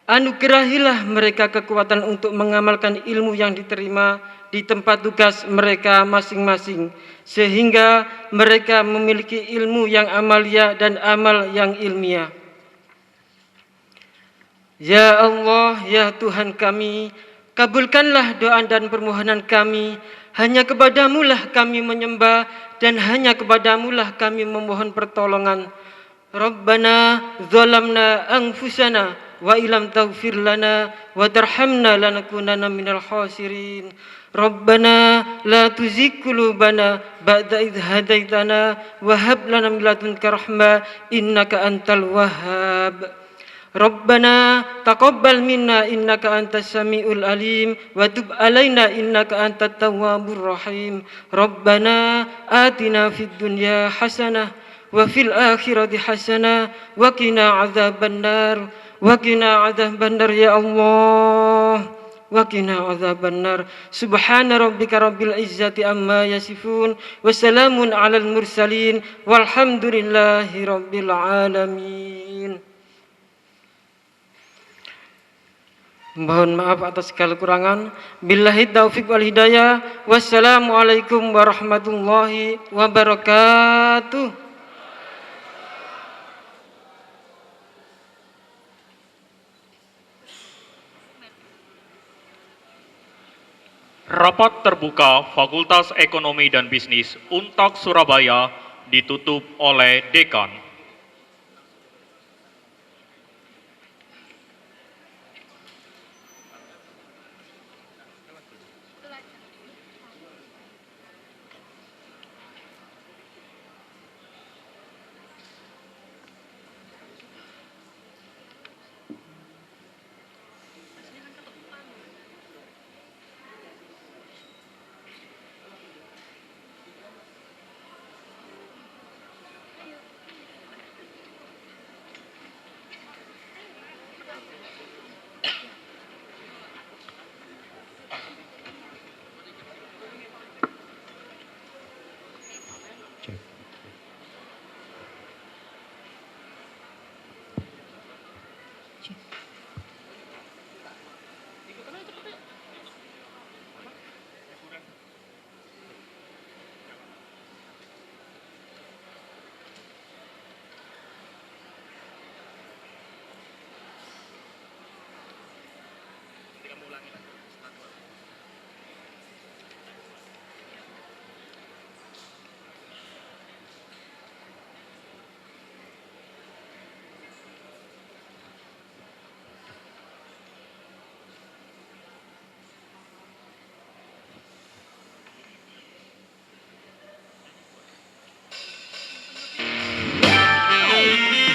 Anugerahilah mereka kekuatan untuk mengamalkan ilmu yang diterima di tempat tugas mereka masing-masing, sehingga mereka memiliki ilmu yang amalia dan amal yang ilmiah. Ya Allah, ya Tuhan kami, kabulkanlah doa dan permohonan kami. Hanya kepadamu lah kami menyembah, dan hanya kepadamu lah kami memohon pertolongan. Rabbana zalamna anfusana wa ilam taghfir lana wa tarhamna lanakunanna minal khasirin. Rabbana la tuzigh qulubana ba'da idh hadaitana wa hab lana min ladunka rahmah innaka antal wahhab. Rabbana taqabbal minna innaka antas samiul alim wa tub alaina innaka antat tawwabur rahim. Rabbana atina fid dunya hasanah wa fil akhirati hasanah wa qina adzabannar ya Allah, wa qina adzabannar. Subhana rabbika rabbil izzati amma yasifun wa salamun alal mursalin walhamdulillahi rabbil alamin. Mohon maaf atas segala kekurangan. Billahi taufiq wal hidayah. Wassalamualaikum warahmatullahi wabarakatuh. Rapat terbuka Fakultas Ekonomi dan Bisnis Untak Surabaya ditutup oleh Dekan.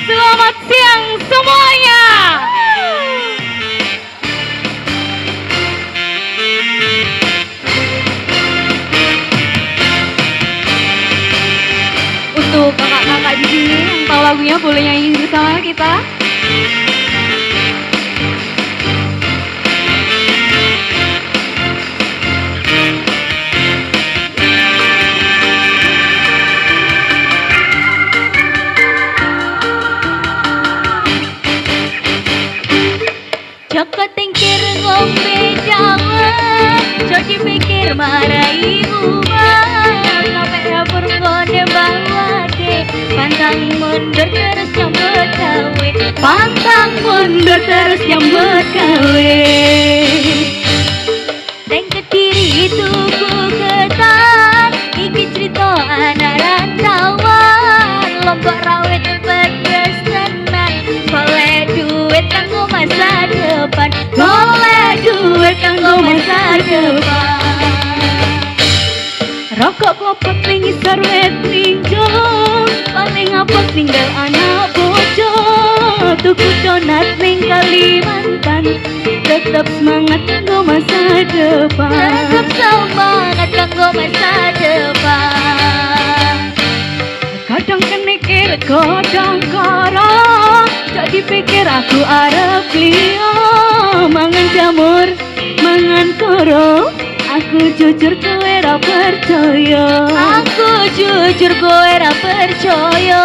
Selamat siang semuanya. lagunya boleh nyanyi bersama kita? Joko tingkir ngombe jaman, Joko pikir marah ibu mah, sampai dapur ngone bawake, pantang mundur terus nyambut gawe, pantang mundur terus nyambut gawe. Neng Kediri tuku ketan, iki cerita anak rantauan, lombok rawit pedes tenan, boleh duit kanggo masa depan, boleh duit kanggo masa depan. Rokok kopot ning isor wet ninjong, paling apot tinggal anak bojo, tuku donat ning Kalimantan, tetap semangat kanggo masa depan, tetap semangat kanggo masa depan. Kadang kenikir, kadang kara, jadi pikir aku arep liya, mangan jamur, mangan koro, aku jujur kowe ra percaya, aku jujur kowe ra percaya.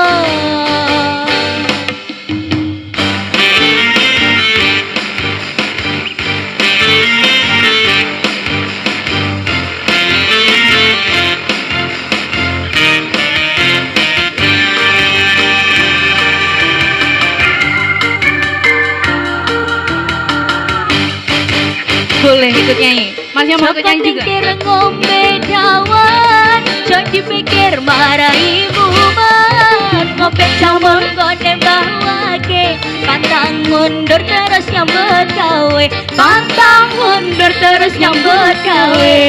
Boleh ikut nyanyi. Mas yang mau ikut nyanyi juga. Pikir ngombe dawan, jadi pikir marah ibu mat, ngopi campur kone bawake, pantang mundur terus nyambut gawe, pantang mundur terus nyambut gawe.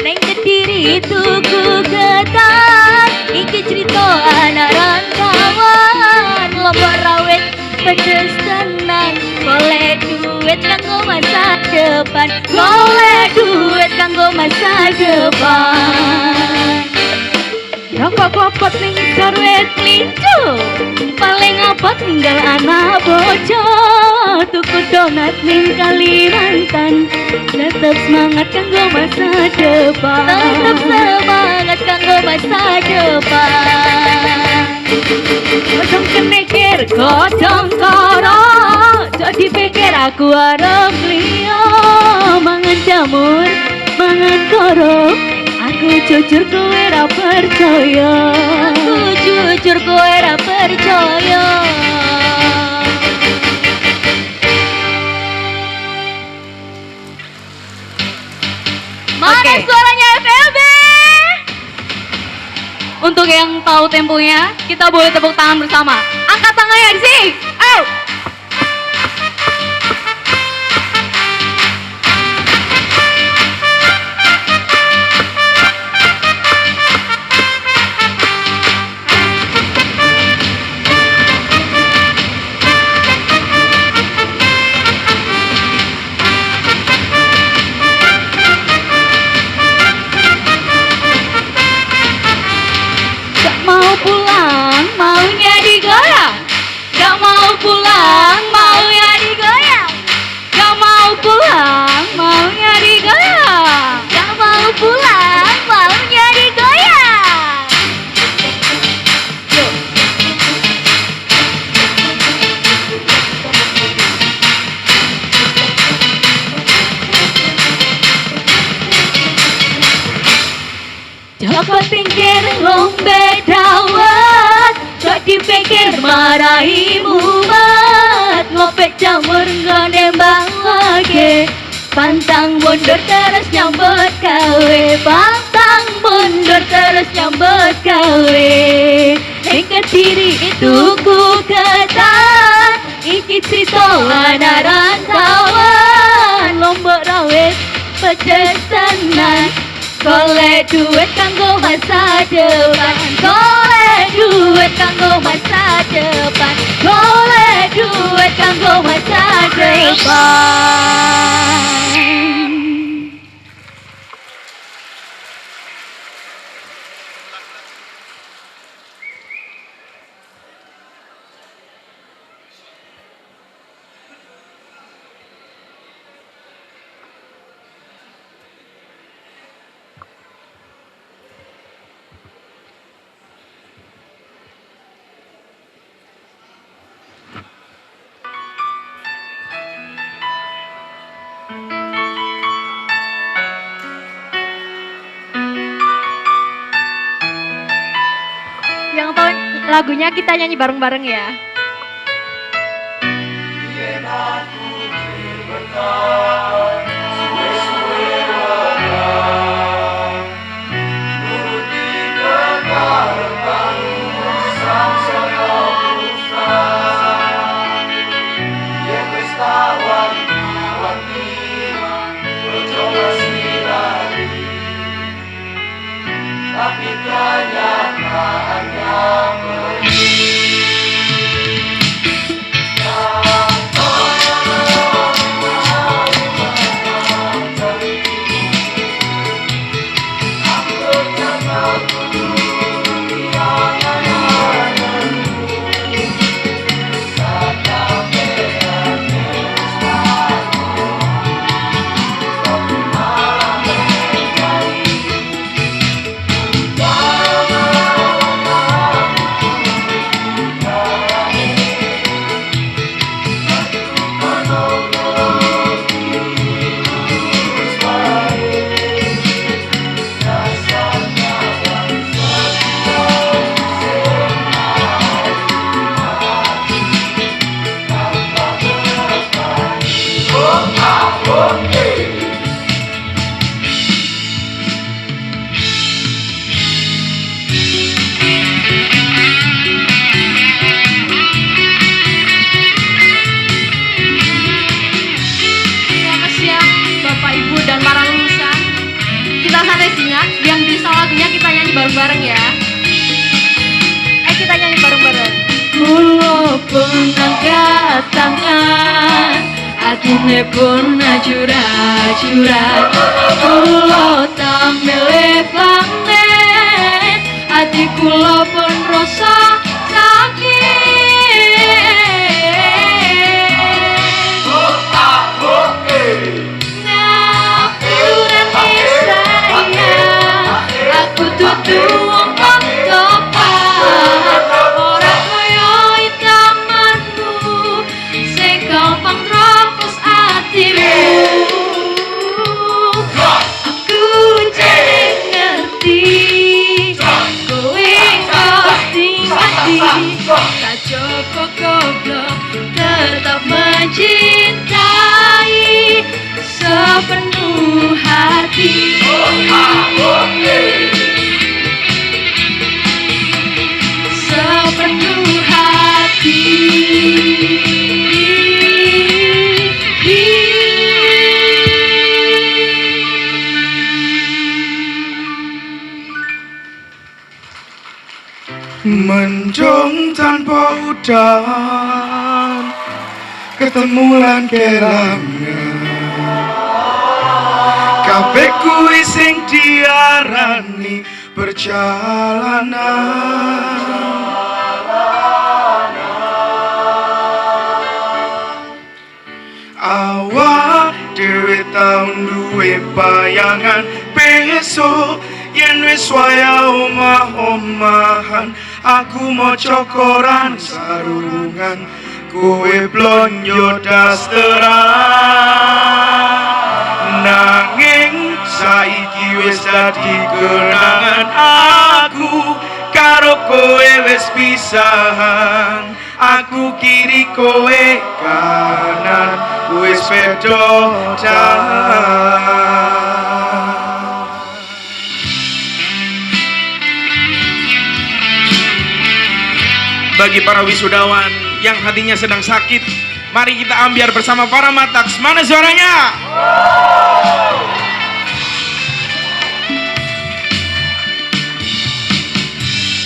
Neng Kediri tuku ketan, iki cerita anak rantauan, lombok rawit pedes tenan, boleh duit kanggo masa depan, boleh duit kanggo masa depan. Rokok kopot ning isor wet linjo, paling apot tinggal anak bojo, tuku donat ning Kalimantan, tetap semangat kanggo masa depan, tetap semangat kanggo masa depan. Kodong kenikir, kodong koro, jadi pikir aku arep liya, mangan jamur, mangan koro, aku jujur kowe ra percaya, aku jujur kowe ra percaya. Mana Oke. suaranya FLB? Untuk yang tahu temponya, kita boleh tepuk tangan bersama. Angkat tangannya di sini. Ayo. Gak mau pulang, maunya digoyang. Gak mau pulang, maunya digoyang. Gak mau pulang, maunya digoyang. Gak mau pulang, maunya digoyang. Yuk. Joko tingkir ngombe dawet, jadi pikir marah ibu mat, ngopek jamur ngone bawake, pantang mundur terus nyambut gawe, pantang mundur terus nyambut gawe. Ning Kediri tuku ketan, iki cerita anak rantauan, lombok rawit pedes tenan, golek duit kanggo masa depan, golek duit kanggo masa depan, golek duit kanggo masa depan. lagunya kita nyanyi bareng-bareng ya. Bareng-bareng ya. Kita nyanyi bareng-bareng. Kulo pun angkat tangan, atine pun ajurat-ajurat. Kulo tampil pangen, ati kulo pun rasa sakit. Ngapuran saya, aku tutu wong topat, ora kaya itamanmu sing gampang terapus atimu. Aku jane ngerti kowe pasti mati, tak cukup goblok tetap mencintai sepenuh hati. Sepenuh hati. Mendung tanpa udan, ketemu lan kelangan. Kabeh kuwi sing diarani perjalanan. Awak dhewe tau duwe bayangan besok yen wis waya omah-omahan. Aku maca koran sarungan, kowe blonjo dasteran. Nanging saiki wis dadi kenangan, aku karo kowe wis pisahan. Aku kiri kowe kanan, wis beda dalan. Bagi para wisudawan yang hatinya sedang sakit, mari kita ambiar bersama para mataks. Mana suaranya?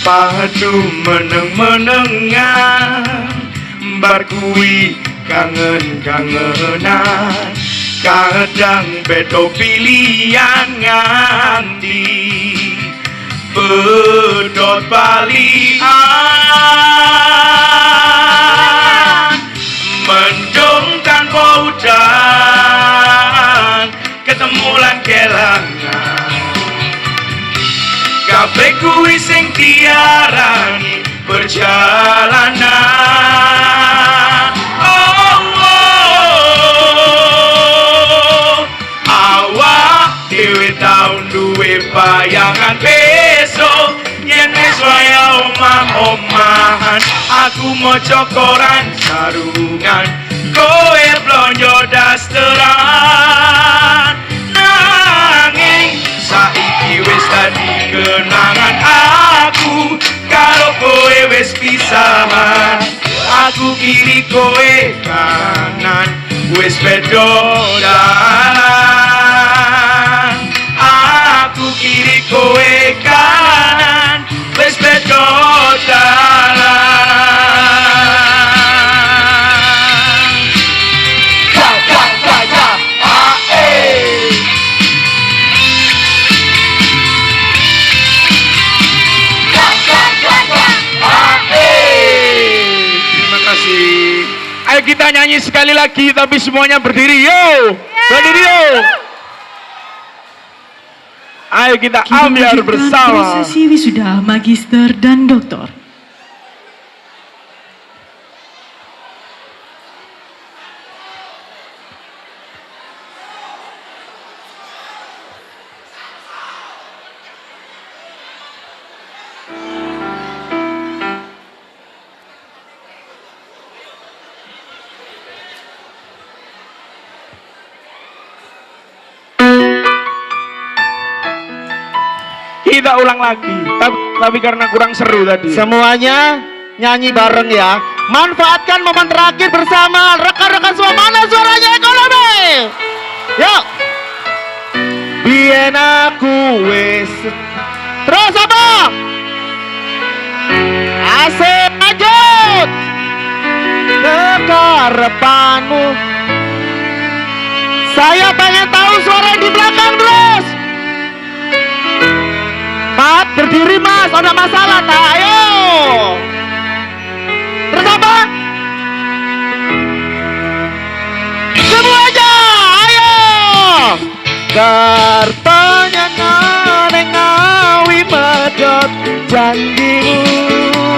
Padu meneng-menengan, bar kuwi kangen-kangenan. Kadang bedo pilihan nganti pedot balian. Mendung tanpa udan, ketemu lan kelangan. Kabeh kuwi sing diarani perjalanan. Awak dhewe tau duwe bayangan besok yen wis waya omah-omah. maca koran sarungan kowe blonjo dasteran nanging saiki wis dadi kenangan aku karo kowe wis pisahan aku kiri kowe kanan wis beda dalan aku kiri kowe kanan wis beda dalan terima kasih. Ayo kita nyanyi sekali lagi tapi semuanya berdiri yo. Berdiri yo. Ayo kita ambiar bersama. Prosesi wisuda magister dan doktor. Kita ulang lagi, tapi karena kurang seru tadi. Semuanya nyanyi bareng ya. Manfaatkan momen terakhir bersama. Rekan-rekan semua, mana suaranya ekonomi? Yuk. Biyen aku wis. Terus apa? Asik, lanjut. Kekarepanmu. Saya pengen tahu suara yang di belakang terus. Mat, berdiri mas, ada masalah tak? Ayo. Terus apa? Semuanya, ayo. Kartanya nang ngawi medot janjimu.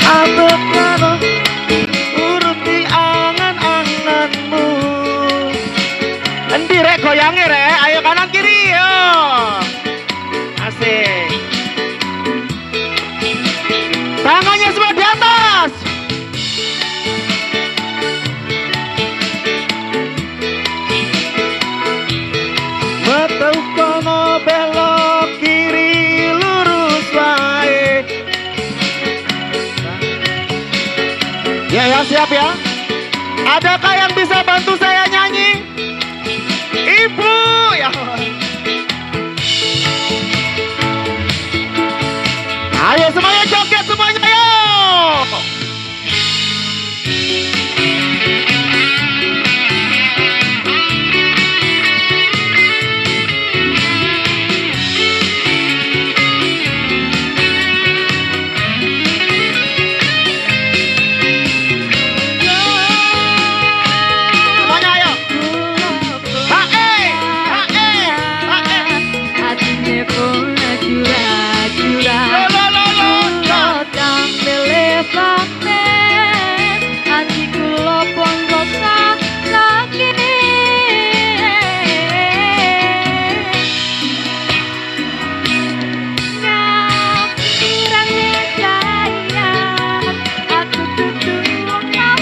Abot karo uruti angan-anganmu. Endi rek goyange rek, ayo kanan kiri yo. Asik. Tangannya semua di atas. Metu kono belok kiri lurus wae. Ya siap ya. Adakah yang bisa bantu saya nyanyi? Ibu ya. Ayo semuanya joget semuanya ayo. Semuanya ayo. Hatinya pun curah-curah. Hatiku lopong rasa sakit. Ngapirane sayang, aku tutup wong topan.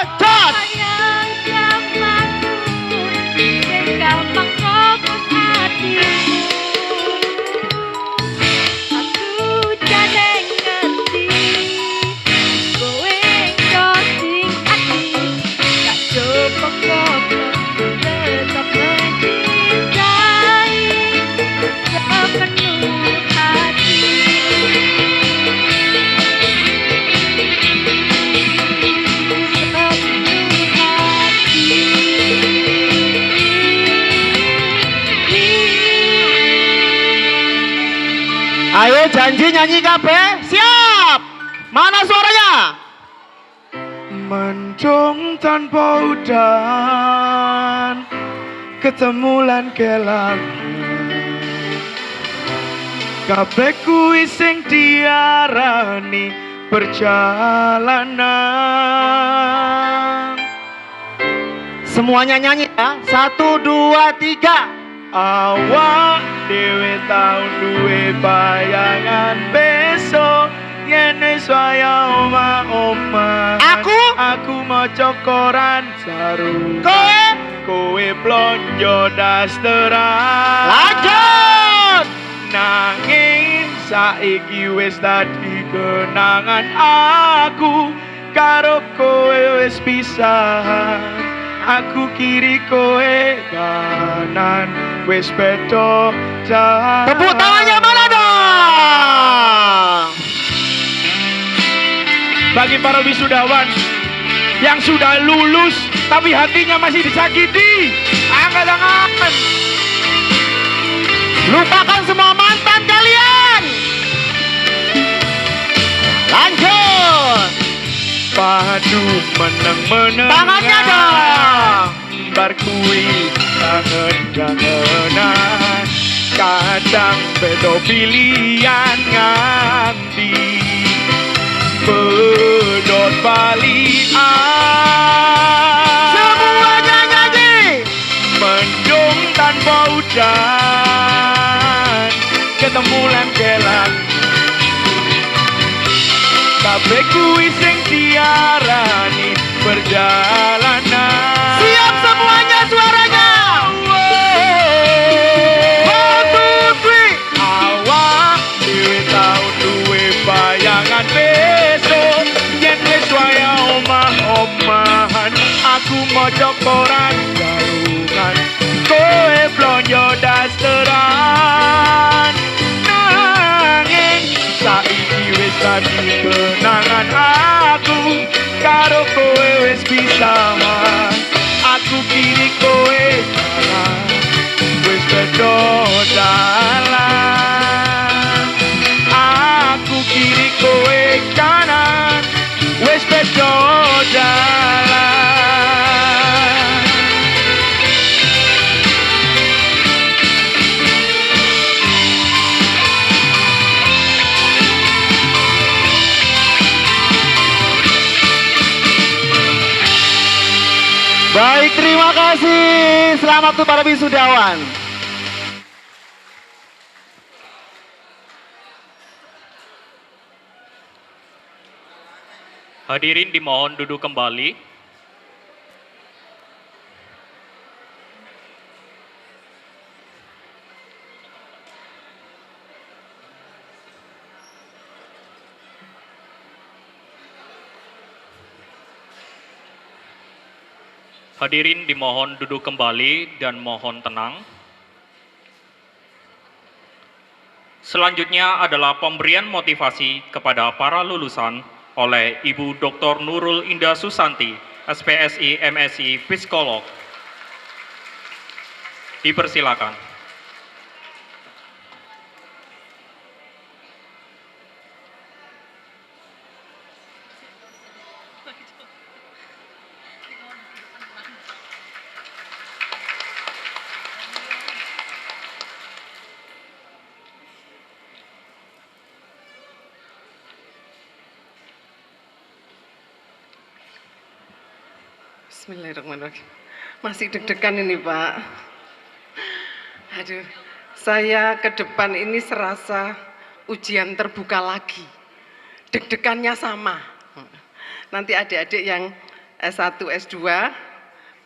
Sayang jamanku, sing gampang fokus hatimu. Aku jadeng ngerti, kowe sing ati, gak cukup tetap mencintai sepenuh hati. Ayo janji nyanyi kabeh. Siap. Mana suaranya? Mendung tanpa udan, ketemu lan kelangan. Kabeh kuwi sing diarani perjalanan. Semuanya nyanyi ya. 1, 2, 3. Awak dhewe tau duwe bayangan besok yen maca koran sarung. Kowe blonjo dasteran. Lanjut. Nanging saiki wis dadi kenangan aku karo kowe wis pisahan. Aku kiri kowe kanan wis beda jalan. Tepuk tangannya mana dong? Bagi para wisudawan yang sudah lulus tapi hatinya masih disakiti, angkat tangan. Lupakan semua mantan kalian. Lanjut. Padu meneng-meneng. Tangannya dong. Bar kuwi kangen-kangenan. Kadang bedo pilihan nganti pedot balian. Semuanya nyanyi. Mendung tanpa hujan, ketemu lemkelan. Kabeh kuwi sing diarani perjalanan. Siap semuanya suaranya. Awak dhewe tau duwe bayangan besok yen wis waya omah-omahan. Aku maca koran sarungan, kowe blonjo dasteran. Nanging saiki wis dadi kenangan aku karo kowe wis pisahan. Aku kiri kowe kanan wis beda dalan. Aku kiri kowe kanan wis beda dalan. Baik, terima kasih. Selamat untuk para wisudawan. Hadirin dimohon duduk kembali. Hadirin dimohon duduk kembali dan mohon tenang. Selanjutnya adalah pemberian motivasi kepada para lulusan oleh Ibu Dr. Nurul Indah Susanti, SPSI MSI Psikolog. Dipersilakan. Bismillahirrahmanirrahim. Masih deg-degan ini Pak. Aduh, saya ke depan ini serasa ujian terbuka lagi. Deg-degannya sama. Nanti adik-adik yang S1, S2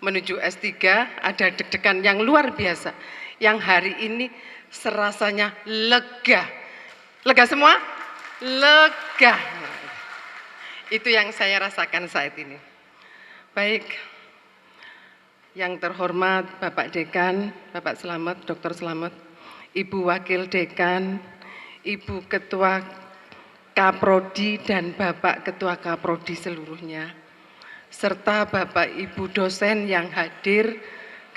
menuju S3 ada deg-degan yang luar biasa. Yang hari ini serasanya lega. Lega semua? Lega. Itu yang saya rasakan saat ini. Baik, yang terhormat Bapak Dekan, Bapak Slamet, Dr. Slamet, Ibu Wakil Dekan, Ibu Ketua Kaprodi dan Bapak Ketua Kaprodi seluruhnya, serta Bapak Ibu dosen yang hadir,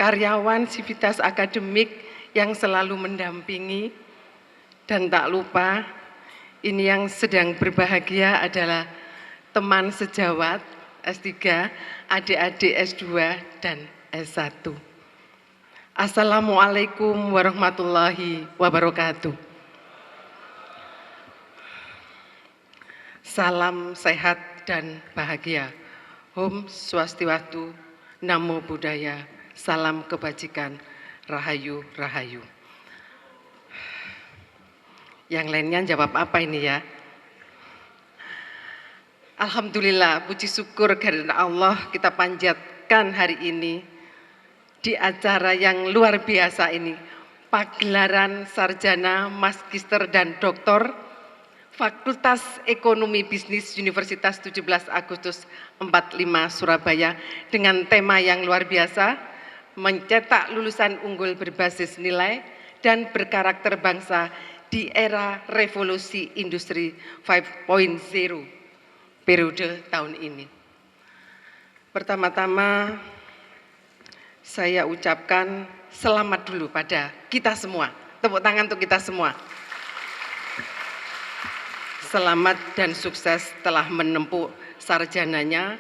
karyawan Sivitas Akademik yang selalu mendampingi, dan tak lupa ini yang sedang berbahagia adalah teman sejawat S3, adik-adik S2 dan S1. Assalamualaikum warahmatullahi wabarakatuh. Salam sehat dan bahagia. Om Swastiwatu, Namo Buddhaya, salam kebajikan, Rahayu Rahayu. Yang lainnya jawab apa ini ya? Alhamdulillah, puji syukur karena Allah kita panjatkan hari ini di acara yang luar biasa ini. Pagelaran sarjana, magister dan doktor Fakultas Ekonomi Bisnis Universitas 17 Agustus 45 Surabaya dengan tema yang luar biasa, mencetak lulusan unggul berbasis nilai dan berkarakter bangsa di era revolusi industri 5.0 periode tahun ini. Pertama-tama saya ucapkan selamat dulu pada kita semua. Tepuk tangan untuk kita semua. Selamat dan sukses telah menempuh sarjananya,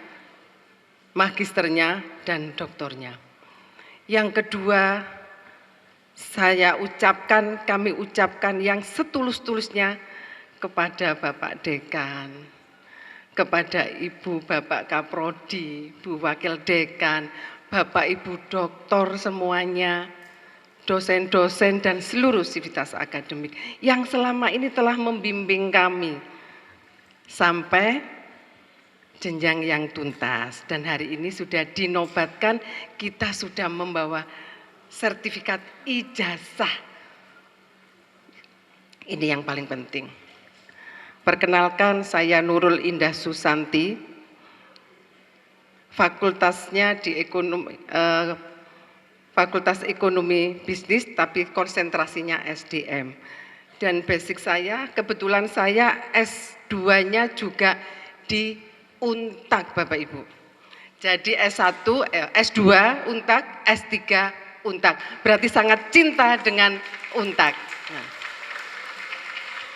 magisternya, dan doktornya. Yang kedua, kami ucapkan yang setulus-tulusnya kepada Bapak Dekan, kepada Ibu Bapak Kaprodi, Bu Wakil Dekan, Bapak Ibu Doktor semuanya, dosen-dosen dan seluruh sivitas akademik yang selama ini telah membimbing kami sampai jenjang yang tuntas, dan hari ini sudah dinobatkan kita sudah membawa sertifikat ijazah. Ini yang paling penting. Perkenalkan, saya Nurul Indah Susanti, fakultasnya di Fakultas Ekonomi Bisnis, tapi konsentrasinya SDM. Dan basic saya, kebetulan saya S2-nya juga di Untak, Bapak Ibu. Jadi S1, S2 Untak, S3 Untak. Berarti sangat cinta dengan Untak. Nah,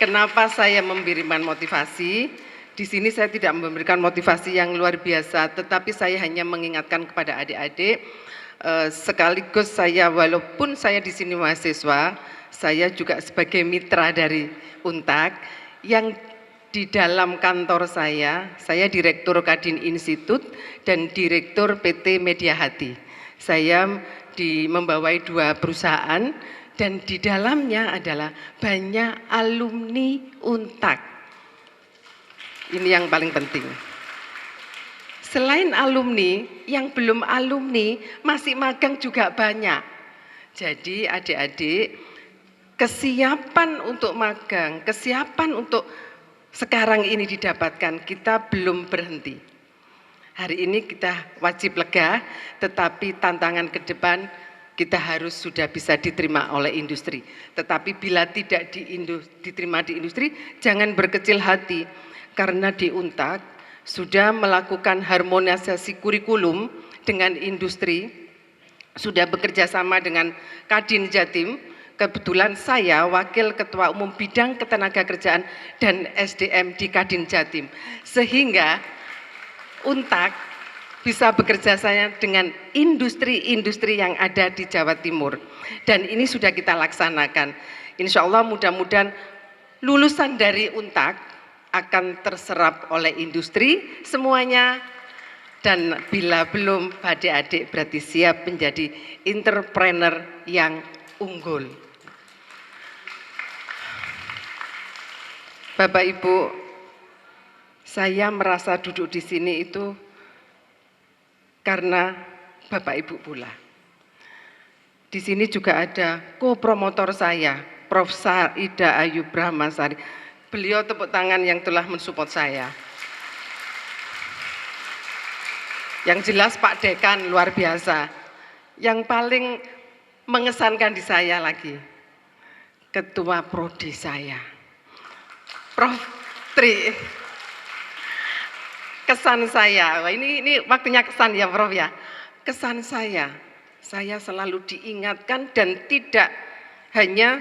kenapa saya memberikan motivasi? Di sini saya tidak memberikan motivasi yang luar biasa, tetapi saya hanya mengingatkan kepada adik-adik, sekaligus saya, walaupun saya di sini mahasiswa, saya juga sebagai mitra dari Untak, yang di dalam kantor saya Direktur Kadin Institut dan Direktur PT Media Hati. Saya membawai 2 perusahaan, dan di dalamnya adalah banyak alumni Untak. Ini yang paling penting. Selain alumni, yang belum alumni masih magang juga banyak. Jadi adik-adik, kesiapan untuk magang, kesiapan untuk sekarang ini didapatkan, kita belum berhenti. Hari ini kita wajib lega, tetapi tantangan ke depan kita harus sudah bisa diterima oleh industri. Tetapi bila tidak diterima di industri, jangan berkecil hati. Karena di Untak sudah melakukan harmonisasi kurikulum dengan industri, sudah bekerja sama dengan Kadin Jatim. Kebetulan saya Wakil Ketua Umum Bidang Ketenagakerjaan dan SDM di Kadin Jatim. Sehingga Untak bisa bekerja sama dengan industri-industri yang ada di Jawa Timur. Dan ini sudah kita laksanakan. Insya Allah mudah-mudahan lulusan dari Untak akan terserap oleh industri semuanya. Dan bila belum, adik-adik berarti siap menjadi entrepreneur yang unggul. Bapak Ibu, saya merasa duduk di sini itu karena Bapak Ibu pula. Di sini juga ada co-promotor saya, Prof. Saida Ayu Brahmasari. Beliau tepuk tangan yang telah mensupport saya. Yang jelas Pak Dekan luar biasa. Yang paling mengesankan di saya lagi, Ketua Prodi saya, Prof. Tri. Kesan saya, ini waktunya kesan ya Prof ya. Kesan saya selalu diingatkan dan tidak hanya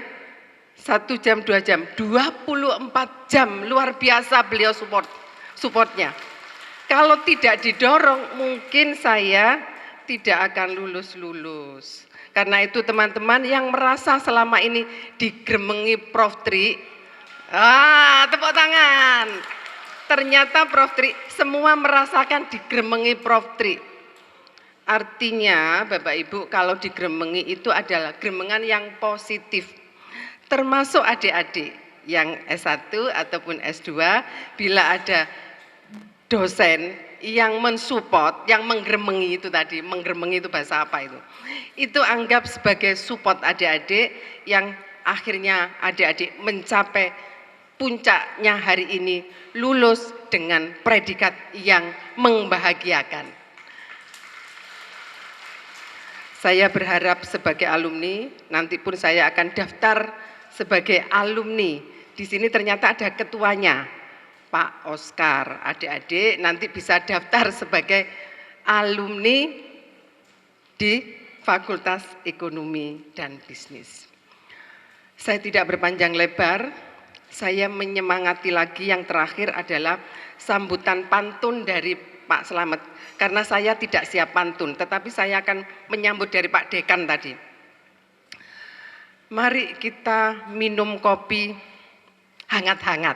1 jam, 2 jam, 24 jam, luar biasa beliau supportnya. Kalau tidak didorong, mungkin saya tidak akan lulus. Karena itu teman-teman yang merasa selama ini digeremengi Prof. Tri, tepuk tangan. Ternyata Prof. Tri, semua merasakan digeremengi Prof. Tri. Artinya Bapak Ibu, kalau digeremengi itu adalah geremengan yang positif. Termasuk adik-adik yang S1 ataupun S2, bila ada dosen yang mensupport, yang menggeremengi itu tadi, menggeremengi itu bahasa apa itu? Itu anggap sebagai support adik-adik yang akhirnya adik-adik mencapai puncaknya hari ini, lulus dengan predikat yang membahagiakan. Saya berharap sebagai alumni, nanti pun saya akan daftar sebagai alumni. Di sini ternyata ada ketuanya, Pak Oscar. Adik-adik nanti bisa daftar sebagai alumni di Fakultas Ekonomi dan Bisnis. Saya tidak berpanjang lebar, saya menyemangati lagi yang terakhir adalah sambutan pantun dari Pak Slamet. Karena saya tidak siap pantun, tetapi saya akan menyambut dari Pak Dekan tadi. Mari kita minum kopi hangat-hangat.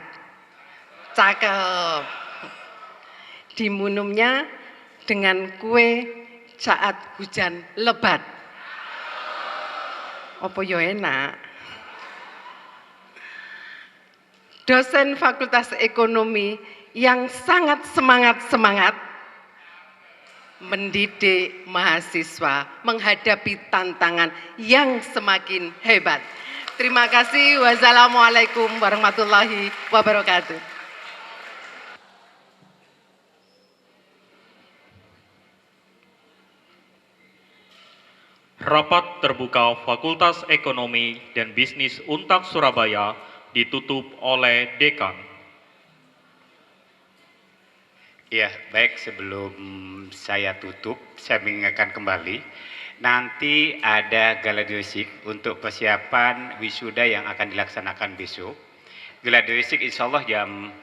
Cakep. Diminumnya dengan kue saat hujan lebat. Apa yo enak. Dosen Fakultas Ekonomi yang sangat semangat mendidik mahasiswa menghadapi tantangan yang semakin hebat. Terima kasih. Wassalamualaikum warahmatullahi wabarakatuh. Rapat terbuka Fakultas Ekonomi dan Bisnis Untak Surabaya ditutup oleh Dekan. Ya, baik, sebelum saya tutup, saya mengingatkan kembali, nanti ada gladiresik untuk persiapan wisuda yang akan dilaksanakan besok. Gladiresik insya Allah jam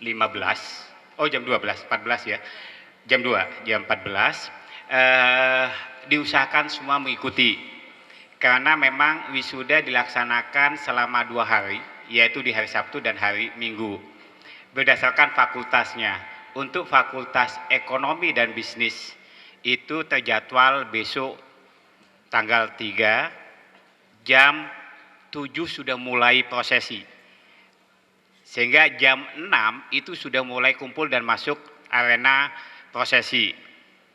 15, jam 12, 14 ya, jam 2, jam 14. Diusahakan semua mengikuti, karena memang wisuda dilaksanakan selama 2 hari, yaitu di hari Sabtu dan hari Minggu, berdasarkan fakultasnya. Untuk Fakultas Ekonomi dan Bisnis itu terjadwal besok tanggal 3 jam 7 sudah mulai prosesi. Sehingga jam 6 itu sudah mulai kumpul dan masuk arena prosesi.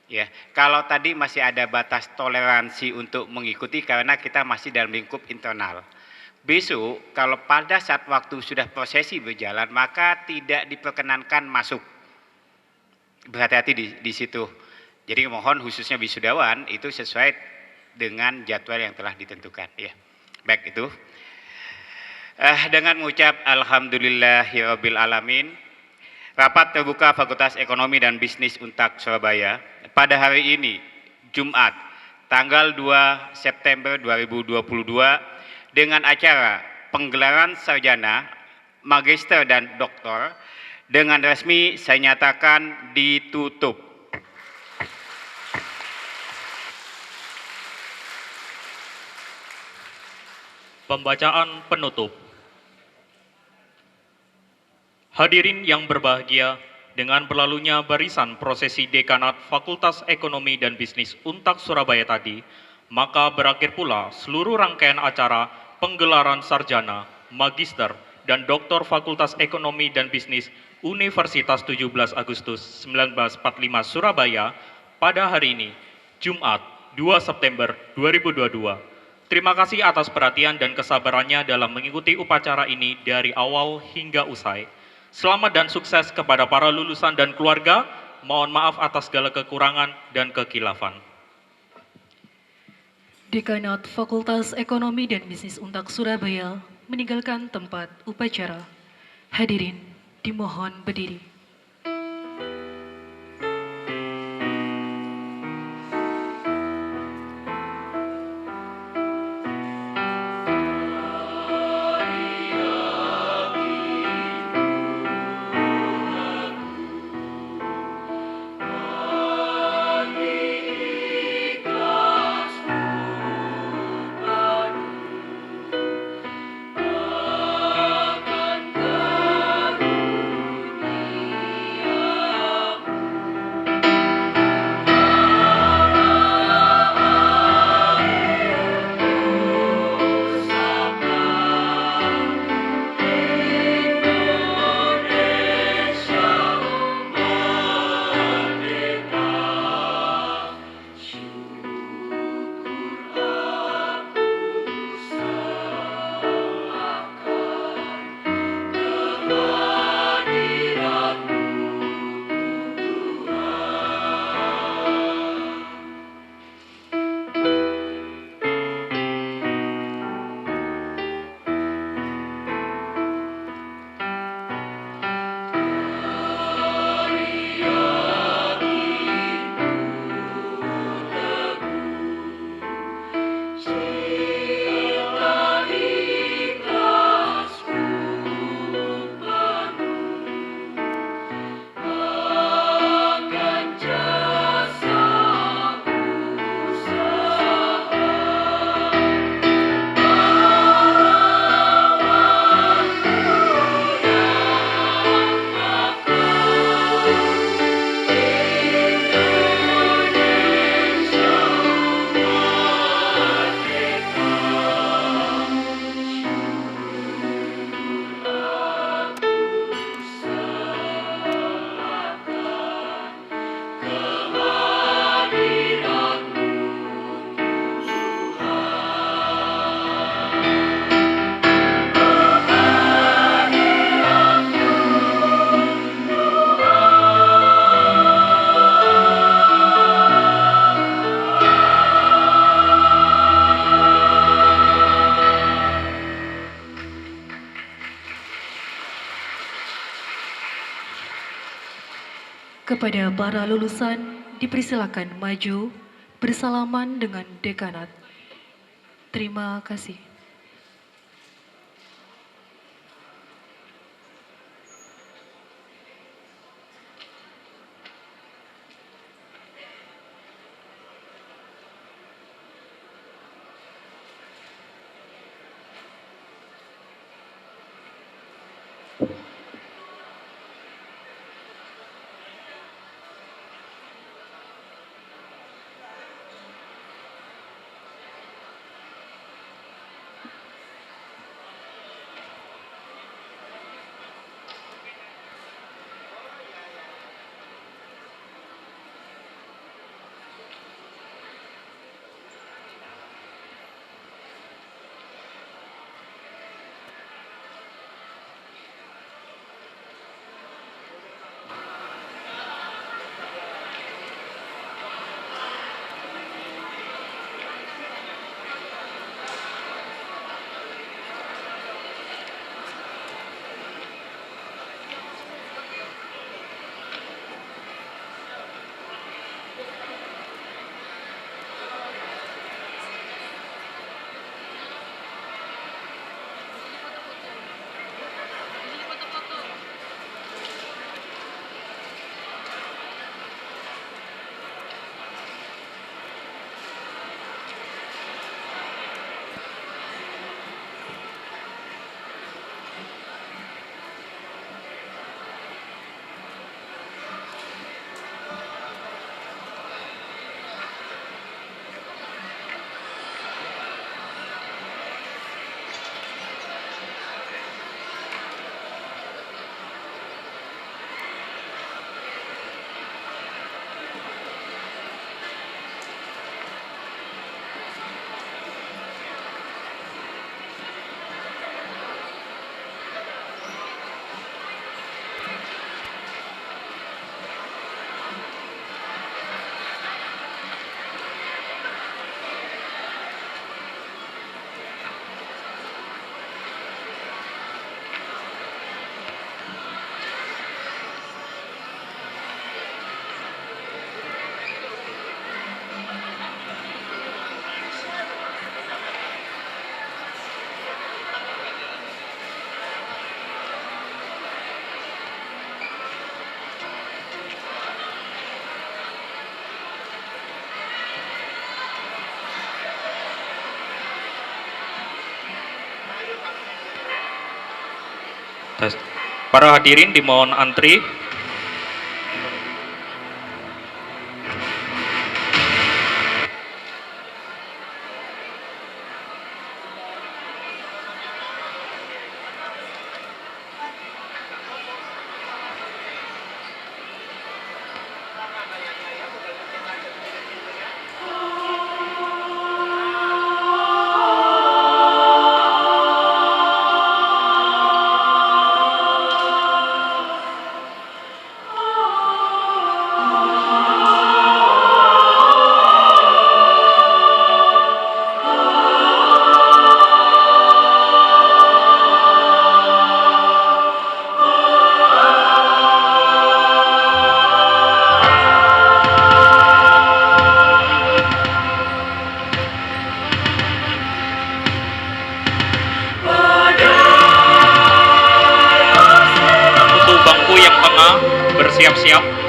Ya, kalau tadi masih ada batas toleransi untuk mengikuti karena kita masih dalam lingkup internal. Besok kalau pada saat waktu sudah prosesi berjalan maka tidak diperkenankan masuk. Berhati-hati di situ. Jadi mohon khususnya wisudawan itu sesuai dengan jadwal yang telah ditentukan. Ya, baik itu. Dengan mengucap alhamdulillahirabbil alamin, rapat terbuka Fakultas Ekonomi dan Bisnis Untak Surabaya pada hari ini Jumat tanggal 2 September 2022 dengan acara penggelaran sarjana, magister dan doktor dengan resmi saya nyatakan ditutup. Pembacaan penutup. Hadirin yang berbahagia, dengan berlalunya barisan prosesi Dekanat Fakultas Ekonomi dan Bisnis Untak Surabaya tadi, maka berakhir pula seluruh rangkaian acara penggelaran sarjana, magister, dan doktor Fakultas Ekonomi dan Bisnis Universitas 17 Agustus 1945 Surabaya pada hari ini, Jumat 2 September 2022. Terima kasih atas perhatian dan kesabarannya dalam mengikuti upacara ini dari awal hingga usai. Selamat dan sukses kepada para lulusan dan keluarga. Mohon maaf atas segala kekurangan dan kekhilafan. Dekanat Fakultas Ekonomi dan Bisnis Untak Surabaya meninggalkan tempat upacara. Hadirin dimohon berdiri. Kepada para lulusan dipersilakan maju bersalaman dengan dekanat. Terima kasih. Para hadirin dimohon antri. Bersiap-siap.